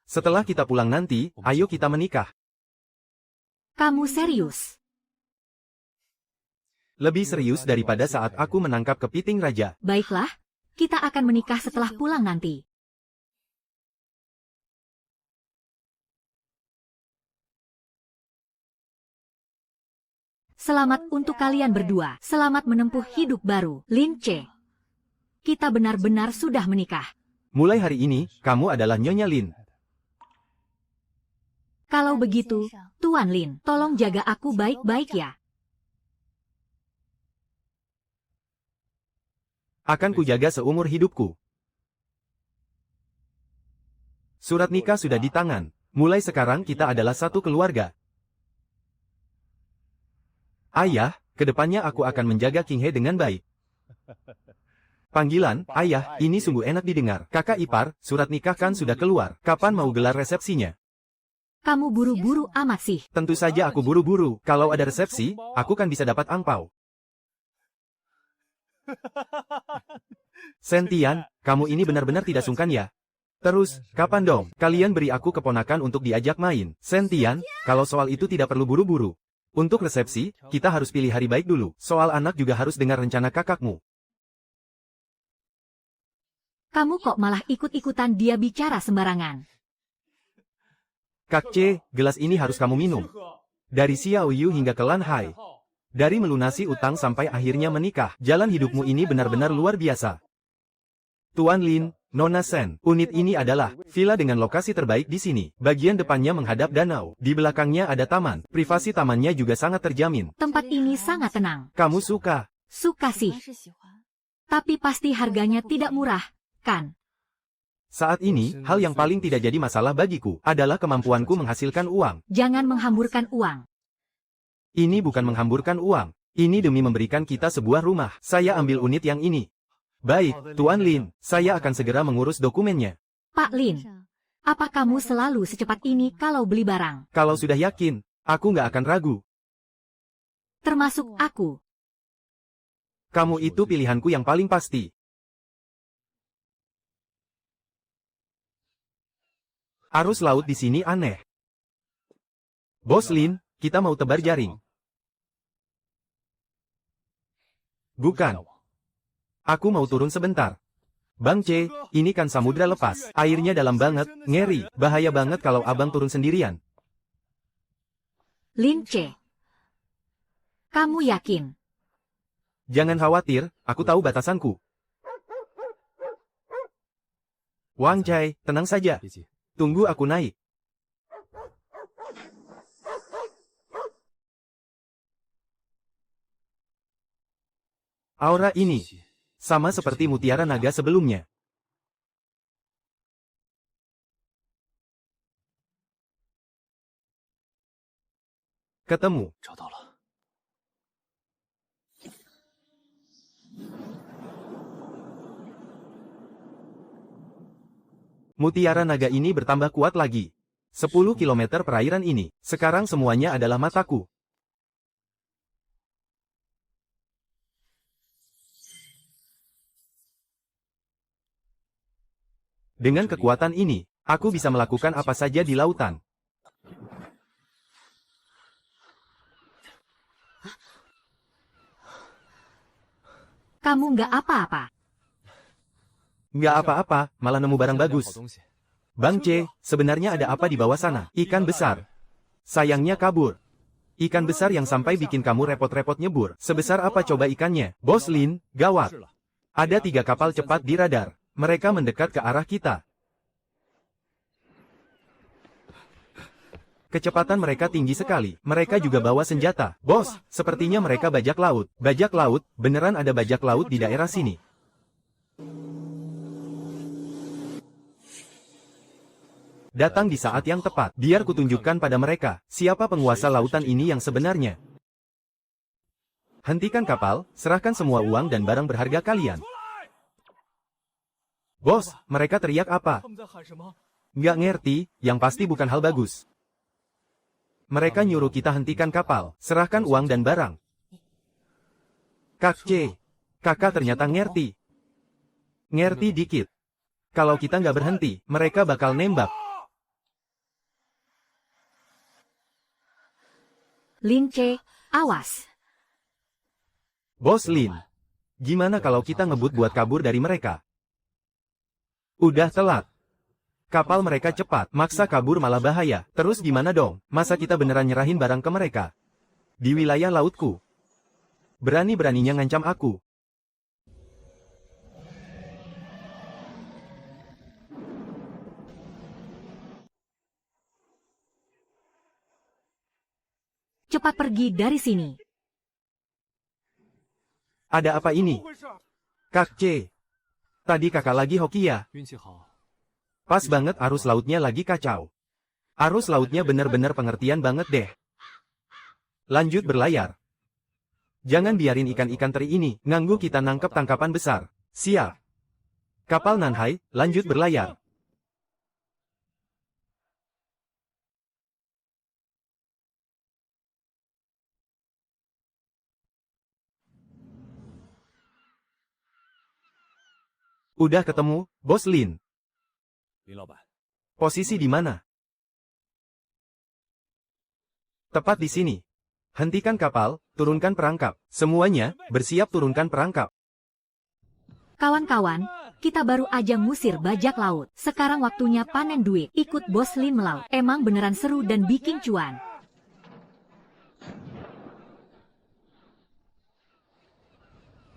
Setelah kita pulang nanti, ayo kita menikah.
Kamu serius?
Lebih serius daripada saat aku menangkap kepiting raja.
Baiklah, kita akan menikah setelah pulang nanti. Selamat untuk kalian berdua. Selamat menempuh hidup baru. Lin Che. Kita benar-benar sudah menikah.
Mulai hari ini, kamu adalah Nyonya Lin.
Kalau begitu, Tuan Lin, tolong jaga aku baik-baik ya.
Akan kujaga seumur hidupku. Surat nikah sudah di tangan. Mulai sekarang kita adalah satu keluarga. Ayah, kedepannya aku akan menjaga King He dengan baik. Panggilan, ayah, ini sungguh enak didengar. Kakak ipar, surat nikah kan sudah keluar. Kapan mau gelar resepsinya?
Kamu buru-buru amat sih.
Tentu saja aku buru-buru. Kalau ada resepsi, aku kan bisa dapat angpau. Sentian, kamu ini benar-benar tidak sungkan ya? Terus, kapan dong? Kalian beri aku keponakan untuk diajak main. Sentian, kalau soal itu tidak perlu buru-buru. Untuk resepsi, kita harus pilih hari baik dulu. Soal anak juga harus dengar rencana kakakmu.
Kamu kok malah ikut-ikutan dia bicara sembarangan.
Kak C, gelas ini harus kamu minum. Dari Xiao Yu hingga ke Lan Hai. Dari melunasi utang sampai akhirnya menikah, jalan hidupmu ini benar-benar luar biasa. Tuan Lin, Nona Sen, unit ini adalah villa dengan lokasi terbaik di sini. Bagian depannya menghadap danau, di belakangnya ada taman. Privasi tamannya juga sangat terjamin.
Tempat ini sangat tenang.
Kamu suka?
Suka sih. Tapi pasti harganya tidak murah, kan?
Saat ini, hal yang paling tidak jadi masalah bagiku adalah kemampuanku menghasilkan uang.
Jangan menghamburkan uang.
Ini bukan menghamburkan uang. Ini demi memberikan kita sebuah rumah. Saya ambil unit yang ini. Baik, Tuan Lin, saya akan segera mengurus dokumennya.
Pak Lin, apa kamu selalu secepat ini kalau beli barang?
Kalau sudah yakin, aku nggak akan ragu.
Termasuk aku.
Kamu itu pilihanku yang paling pasti. Arus laut di sini aneh. Bos Lin, kita mau tebar jaring. Bukan. Aku mau turun sebentar. Bang C, ini kan samudra lepas. Airnya dalam banget, ngeri. Bahaya banget kalau abang turun sendirian.
Lin C. Kamu yakin?
Jangan khawatir, aku tahu batasanku. Wang Chai, tenang saja. Tunggu aku naik. Aura ini sama seperti mutiara naga sebelumnya. Ketemu. Mutiara naga ini bertambah kuat lagi. 10 kilometer perairan ini. Sekarang semuanya adalah mataku. Dengan kekuatan ini, aku bisa melakukan apa saja di lautan.
Kamu nggak apa-apa.
Nggak apa-apa, malah nemu barang bagus. Bang C, sebenarnya ada apa di bawah sana? Ikan besar. Sayangnya kabur. Ikan besar yang sampai bikin kamu repot-repot nyebur. Sebesar apa coba ikannya? Bos Lin, gawat. Ada 3 kapal cepat di radar. Mereka mendekat ke arah kita. Kecepatan mereka tinggi sekali. Mereka juga bawa senjata. Bos, sepertinya mereka bajak laut. Bajak laut? Beneran ada bajak laut di daerah sini. Datang di saat yang tepat. Biar kutunjukkan pada mereka, siapa penguasa lautan ini yang sebenarnya. Hentikan kapal, serahkan semua uang dan barang berharga kalian. Bos, mereka teriak apa? Nggak ngerti, yang pasti bukan hal bagus. Mereka nyuruh kita hentikan kapal, serahkan uang dan barang. Kak C, kakak ternyata ngerti. Ngerti dikit. Kalau kita nggak berhenti, mereka bakal nembak.
Lin C, awas.
Bos Lin, gimana kalau kita ngebut buat kabur dari mereka? Udah telat. Kapal mereka cepat, maksa kabur malah bahaya. Terus gimana dong? Masa kita beneran nyerahin barang ke mereka? Di wilayah lautku. Berani-beraninya ngancam aku.
Cepat pergi dari sini.
Ada apa ini? Kak C. Tadi kakak lagi hoki ya? Pas banget arus lautnya lagi kacau. Arus lautnya bener-bener pengertian banget deh. Lanjut berlayar. Jangan biarin ikan-ikan teri ini nganggu kita nangkep tangkapan besar. Siap. Kapal Nanhai, lanjut berlayar. Udah ketemu, Bos Lin. Posisi di mana? Tepat di sini. Hentikan kapal, turunkan perangkap. Semuanya, bersiap turunkan perangkap.
Kawan-kawan, kita baru aja ngusir bajak laut. Sekarang waktunya panen duit. Ikut Bos Lin melaut. Emang beneran seru dan bikin cuan.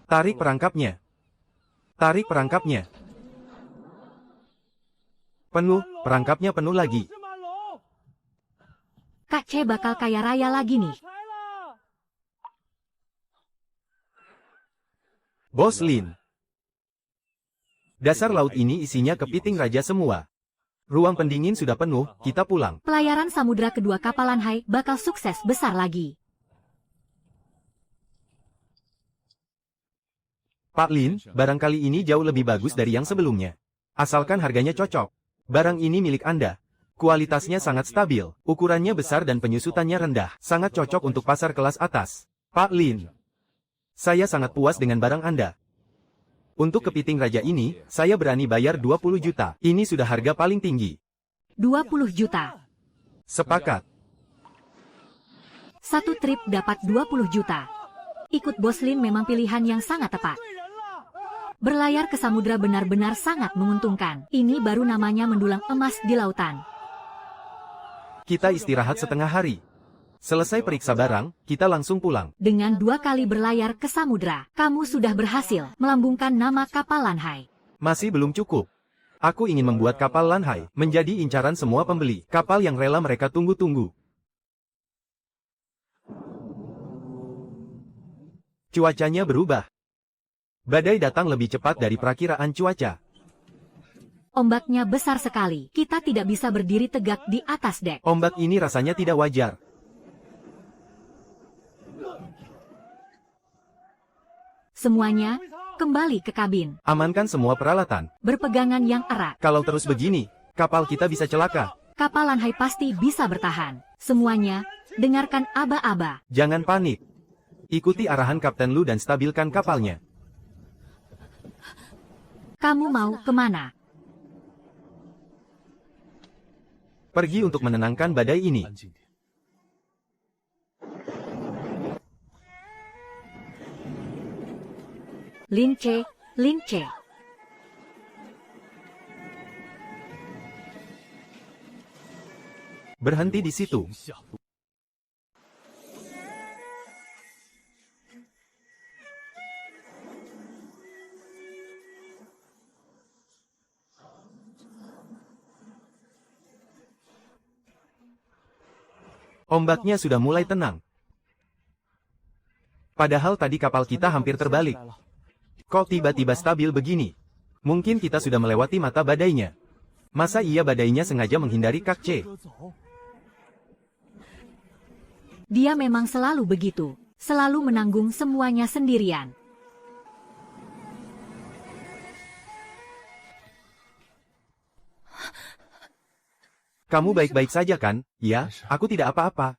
Tarik perangkapnya. Tarik perangkapnya. Penuh, perangkapnya penuh lagi.
Kak C bakal kaya raya lagi nih.
Bos Lin. Dasar laut ini isinya kepiting raja semua. Ruang pendingin sudah penuh, kita pulang.
Pelayaran samudra kedua kapal Nanhai bakal sukses besar lagi.
Pak Lin, barang kali ini jauh lebih bagus dari yang sebelumnya. Asalkan harganya cocok. Barang ini milik Anda. Kualitasnya sangat stabil, ukurannya besar dan penyusutannya rendah. Sangat cocok untuk pasar kelas atas. Pak Lin, saya sangat puas dengan barang Anda. Untuk kepiting raja ini, saya berani bayar 20 juta. Ini sudah harga paling tinggi.
20 juta.
Sepakat.
Satu trip dapat 20 juta. Ikut Bos Lin memang pilihan yang sangat tepat. Berlayar ke samudra benar-benar sangat menguntungkan. Ini baru namanya mendulang emas di lautan.
Kita istirahat setengah hari. Selesai periksa barang, kita langsung pulang.
Dengan 2 kali berlayar ke samudra, kamu sudah berhasil melambungkan nama kapal Nanhai.
Masih belum cukup. Aku ingin membuat kapal Nanhai menjadi incaran semua pembeli. Kapal yang rela mereka tunggu-tunggu. Cuacanya berubah. Badai datang lebih cepat dari perakiraan cuaca.
Ombaknya besar sekali. Kita tidak bisa berdiri tegak di atas dek.
Ombak ini rasanya tidak wajar.
Semuanya kembali ke kabin.
Amankan semua peralatan.
Berpegangan yang erat.
Kalau terus begini, Kapal kita bisa celaka.
Kapal Lanhai pasti bisa bertahan. Semuanya, dengarkan aba-aba.
Jangan panik. Ikuti arahan Kapten Lu dan stabilkan kapalnya.
Kamu mau kemana?
Pergi untuk menenangkan badai ini.
Lin Che, Lin Che.
Berhenti di situ. Ombaknya sudah mulai tenang. Padahal tadi kapal kita hampir terbalik. Kok tiba-tiba stabil begini? Mungkin kita sudah melewati mata badainya. Masa iya badainya sengaja menghindari Kak Che?
Dia memang selalu begitu. Selalu menanggung semuanya sendirian.
Kamu baik-baik saja kan? Ya, aku tidak apa-apa.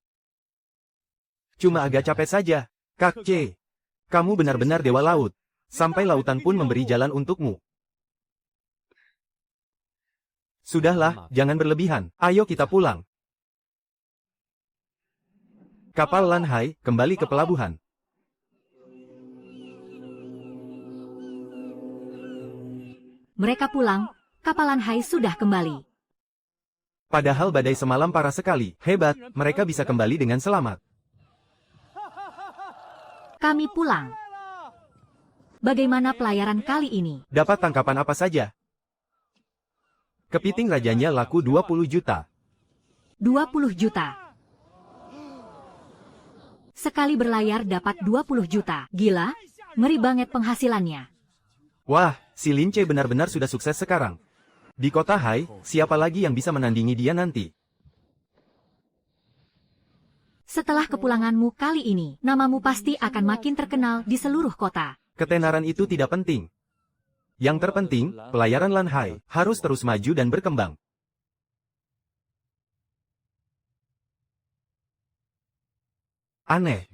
Cuma agak capek saja. Kak Che, kamu benar-benar dewa laut. Sampai lautan pun memberi jalan untukmu. Sudahlah, jangan berlebihan. Ayo kita pulang. Kapal Lanhai kembali ke pelabuhan.
Mereka pulang, kapal Lanhai sudah kembali.
Padahal badai semalam parah sekali. Hebat, mereka bisa kembali dengan selamat.
Kami pulang. Bagaimana pelayaran kali ini?
Dapat tangkapan apa saja? Kepiting rajanya laku 20 juta.
20 juta. Sekali berlayar dapat 20 juta. Gila, ngeri banget penghasilannya.
Wah, si Lin Che benar-benar sudah sukses sekarang. Di kota Hai, siapa lagi yang bisa menandingi dia nanti?
Setelah kepulanganmu kali ini, namamu pasti akan makin terkenal di seluruh kota.
Ketenaran itu tidak penting. Yang terpenting, pelayaran Lanhai harus terus maju dan berkembang. Aneh.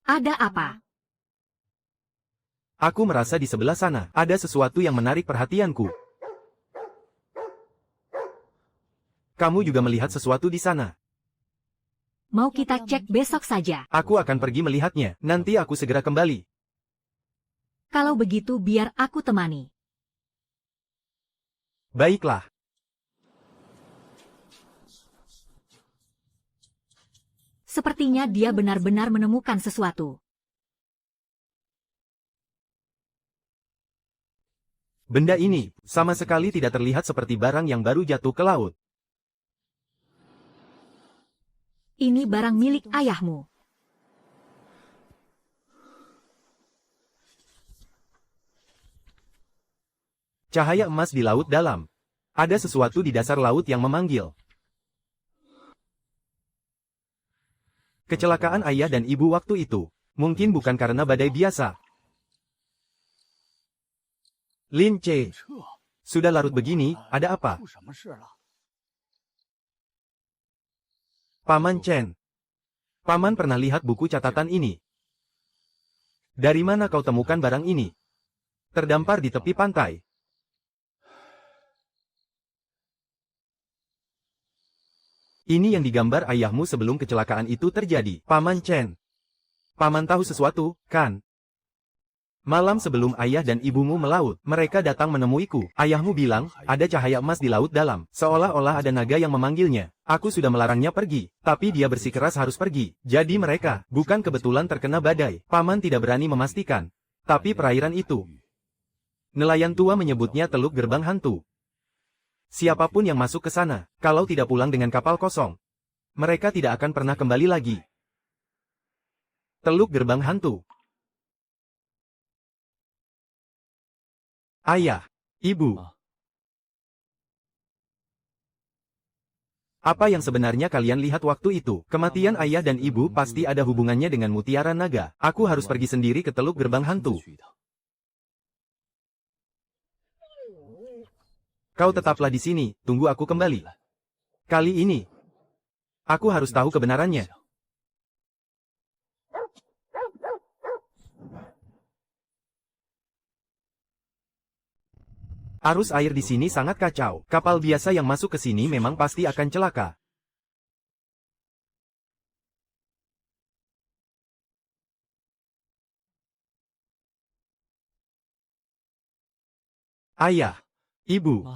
Ada apa?
Aku merasa di sebelah sana ada sesuatu yang menarik perhatianku. Kamu juga melihat sesuatu di sana.
Mau kita cek besok saja.
Aku akan pergi melihatnya. Nanti aku segera kembali.
Kalau begitu biar aku temani.
Baiklah.
Sepertinya dia benar-benar menemukan sesuatu.
Benda ini sama sekali tidak terlihat seperti barang yang baru jatuh ke laut.
Ini barang milik ayahmu.
Cahaya emas di laut dalam. Ada sesuatu di dasar laut yang memanggil. Kecelakaan ayah dan ibu waktu itu. Mungkin bukan karena badai biasa. Lin Che. Sudah larut begini, ada apa? Paman Chen. Paman pernah lihat buku catatan ini. Dari mana kau temukan barang ini? Terdampar di tepi pantai. Ini yang digambar ayahmu sebelum kecelakaan itu terjadi. Paman Chen. Paman tahu sesuatu, kan? Malam sebelum ayah dan ibumu melaut, mereka datang menemuiku. Ayahmu bilang, ada cahaya emas di laut dalam. Seolah-olah ada naga yang memanggilnya. Aku sudah melarangnya pergi, tapi dia bersikeras harus pergi. Jadi mereka, bukan kebetulan terkena badai. Paman tidak berani memastikan. Tapi perairan itu. Nelayan tua menyebutnya Teluk Gerbang Hantu. Siapapun yang masuk ke sana, kalau tidak pulang dengan kapal kosong, mereka tidak akan pernah kembali lagi. Teluk Gerbang Hantu. Ayah, ibu. Apa yang sebenarnya kalian lihat waktu itu? Kematian ayah dan ibu pasti ada hubungannya dengan mutiara naga. Aku harus pergi sendiri ke Teluk Gerbang Hantu. Kau tetaplah di sini, tunggu aku kembali. Kali ini, aku harus tahu kebenarannya. Arus air di sini sangat kacau. Kapal biasa yang masuk ke sini memang pasti akan celaka. Ayah, Ibu.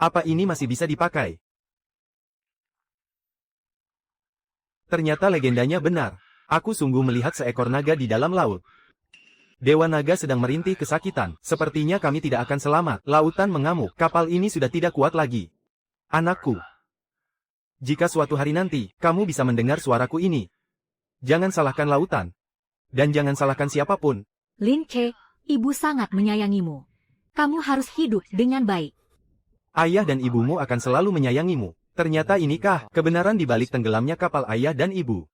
Apa ini masih bisa dipakai? Ternyata legendanya benar. Aku sungguh melihat seekor naga di dalam laut. Dewa naga sedang merintih kesakitan. Sepertinya kami tidak akan selamat. Lautan mengamuk. Kapal ini sudah tidak kuat lagi. Anakku. Jika suatu hari nanti, kamu bisa mendengar suaraku ini. Jangan salahkan lautan. Dan jangan salahkan siapapun.
Lin Che, ibu sangat menyayangimu. Kamu harus hidup dengan baik.
Ayah dan ibumu akan selalu menyayangimu. Ternyata inikah kebenaran di balik tenggelamnya kapal ayah dan ibu.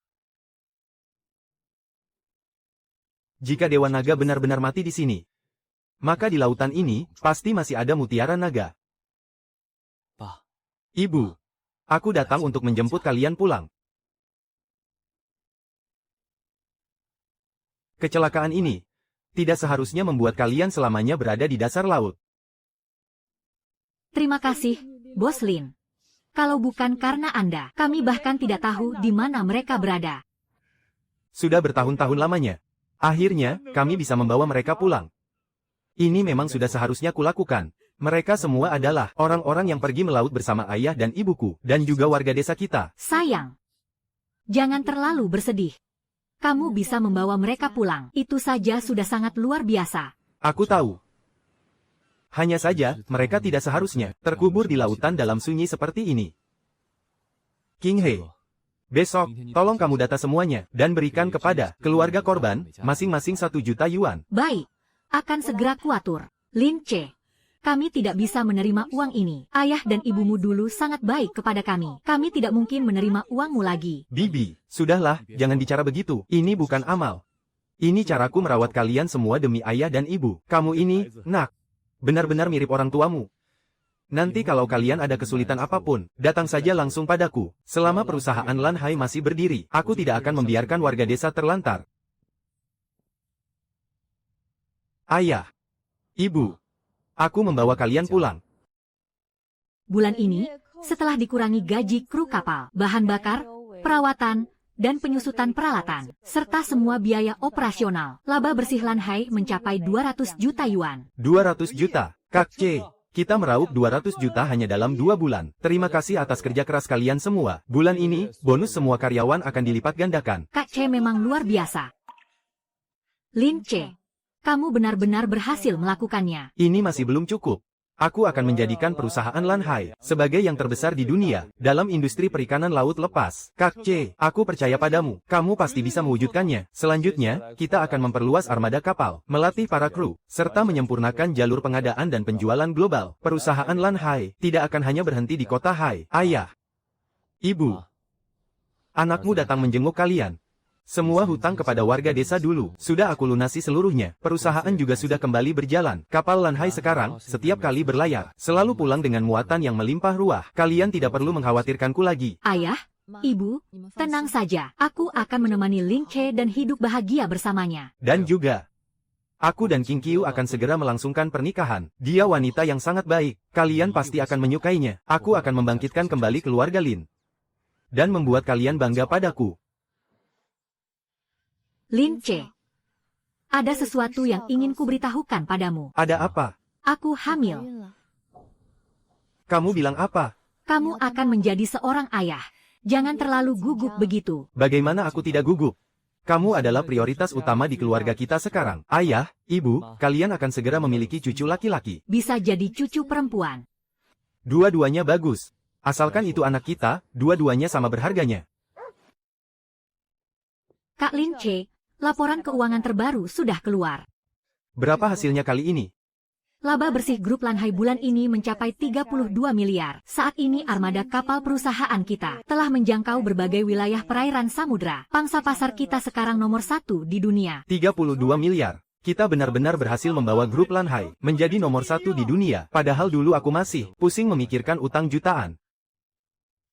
Jika Dewa Naga benar-benar mati di sini, maka di lautan ini, pasti masih ada mutiara naga. Ibu, aku datang untuk menjemput kalian pulang. Kecelakaan ini tidak seharusnya membuat kalian selamanya berada di dasar laut.
Terima kasih, Bos Lin. Kalau bukan karena Anda, kami bahkan tidak tahu di mana mereka berada.
Sudah bertahun-tahun lamanya. Akhirnya, kami bisa membawa mereka pulang. Ini memang sudah seharusnya kulakukan. Mereka semua adalah orang-orang yang pergi melaut bersama ayah dan ibuku, dan juga warga desa kita.
Sayang. Jangan terlalu bersedih. Kamu bisa membawa mereka pulang. Itu saja sudah sangat luar biasa.
Aku tahu. Hanya saja, mereka tidak seharusnya terkubur di lautan dalam sunyi seperti ini. King He, besok, tolong kamu data semuanya, dan berikan kepada keluarga korban, masing-masing 1 juta yuan.
Baik. Akan segera kuatur. Lin Che. Kami tidak bisa menerima uang ini. Ayah dan ibumu dulu sangat baik kepada kami. Kami tidak mungkin menerima uangmu lagi.
Bibi, sudahlah, jangan bicara begitu. Ini bukan amal. Ini caraku merawat kalian semua demi ayah dan ibu. Kamu ini, nak, benar-benar mirip orang tuamu. Nanti kalau kalian ada kesulitan apapun, datang saja langsung padaku. Selama perusahaan Lan Hai masih berdiri, aku tidak akan membiarkan warga desa terlantar. Ayah, ibu, aku membawa kalian pulang.
Bulan ini, setelah dikurangi gaji kru kapal, bahan bakar, perawatan, dan penyusutan peralatan, serta semua biaya operasional, laba bersih Lan Hai mencapai 200 juta yuan.
200 juta, Kak C. Kita meraup 200 juta hanya dalam 2 bulan. Terima kasih atas kerja keras kalian semua. Bulan ini, bonus semua karyawan akan dilipat gandakan.
Kak C memang luar biasa. Lin Che, kamu benar-benar berhasil melakukannya.
Ini masih belum cukup. Aku akan menjadikan perusahaan Lan Hai sebagai yang terbesar di dunia dalam industri perikanan laut lepas. Kak C, aku percaya padamu. Kamu pasti bisa mewujudkannya. Selanjutnya, kita akan memperluas armada kapal, melatih para kru, serta menyempurnakan jalur pengadaan dan penjualan global. Perusahaan Lan Hai tidak akan hanya berhenti di kota Hai. Ayah, ibu, anakmu datang menjenguk kalian. Semua hutang kepada warga desa dulu sudah aku lunasi seluruhnya. Perusahaan juga sudah kembali berjalan. Kapal Lan Hai sekarang, setiap kali berlayar, selalu pulang dengan muatan yang melimpah ruah. Kalian tidak perlu mengkhawatirkanku lagi.
Ayah, ibu, tenang saja. Aku akan menemani Lin Che dan hidup bahagia bersamanya.
Dan juga, aku dan King Qiu akan segera melangsungkan pernikahan. Dia wanita yang sangat baik. Kalian pasti akan menyukainya. Aku akan membangkitkan kembali keluarga Lin. Dan membuat kalian bangga padaku.
Lin Che, ada sesuatu yang ingin kuberitahukan padamu.
Ada apa?
Aku hamil.
Kamu bilang apa?
Kamu akan menjadi seorang ayah. Jangan terlalu gugup begitu.
Bagaimana aku tidak gugup? Kamu adalah prioritas utama di keluarga kita sekarang. Ayah, ibu, kalian akan segera memiliki cucu laki-laki.
Bisa jadi cucu perempuan.
Dua-duanya bagus. Asalkan itu anak kita, dua-duanya sama berharganya.
Kak Lin Che, laporan keuangan terbaru sudah keluar.
Berapa hasilnya kali ini?
Laba bersih grup Lanhai bulan ini mencapai 32 miliar. Saat ini armada kapal perusahaan kita telah menjangkau berbagai wilayah perairan samudra. Pangsa pasar kita sekarang nomor 1 di dunia.
32 miliar. Kita benar-benar berhasil membawa grup Lanhai menjadi nomor 1 di dunia. Padahal dulu aku masih pusing memikirkan utang jutaan.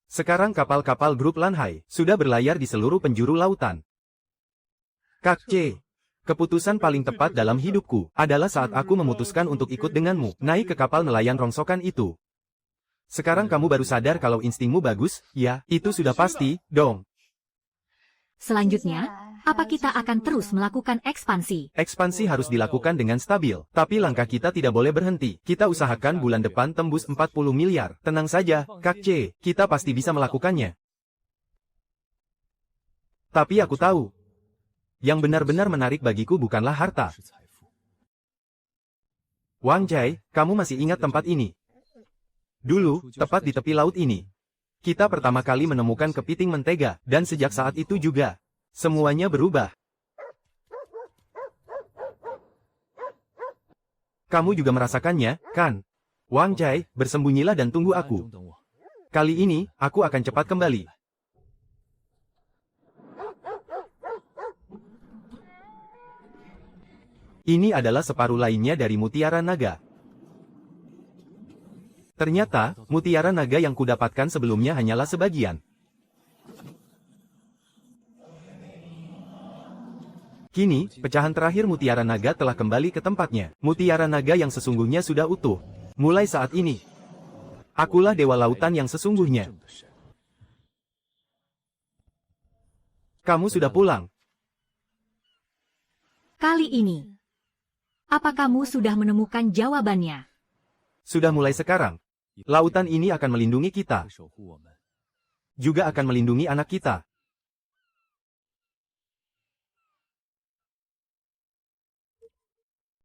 Sekarang kapal-kapal grup Lanhai sudah berlayar di seluruh penjuru lautan. Kak C. Keputusan paling tepat dalam hidupku adalah saat aku memutuskan untuk ikut denganmu naik ke kapal nelayan rongsokan itu. Sekarang kamu baru sadar kalau instingmu bagus, ya, itu sudah pasti, dong.
Selanjutnya, apa kita akan terus melakukan ekspansi?
Ekspansi harus dilakukan dengan stabil, tapi langkah kita tidak boleh berhenti. Kita usahakan bulan depan tembus 40 miliar. Tenang saja, Kak C, kita pasti bisa melakukannya. Tapi aku tahu, yang benar-benar menarik bagiku bukanlah harta. Wang Jai, kamu masih ingat tempat ini? Dulu, tepat di tepi laut ini, kita pertama kali menemukan kepiting mentega, dan sejak saat itu juga, semuanya berubah. Kamu juga merasakannya, kan? Wang Jai, bersembunyilah dan tunggu aku. Kali ini, aku akan cepat kembali. Ini adalah separuh lainnya dari mutiara naga. Ternyata, mutiara naga yang kudapatkan sebelumnya hanyalah sebagian. Kini, pecahan terakhir mutiara naga telah kembali ke tempatnya. Mutiara naga yang sesungguhnya sudah utuh. Mulai saat ini, akulah dewa lautan yang sesungguhnya. Kamu sudah pulang.
Kali ini, apa kamu sudah menemukan jawabannya?
Sudah mulai sekarang. Lautan ini akan melindungi kita. Juga akan melindungi anak kita.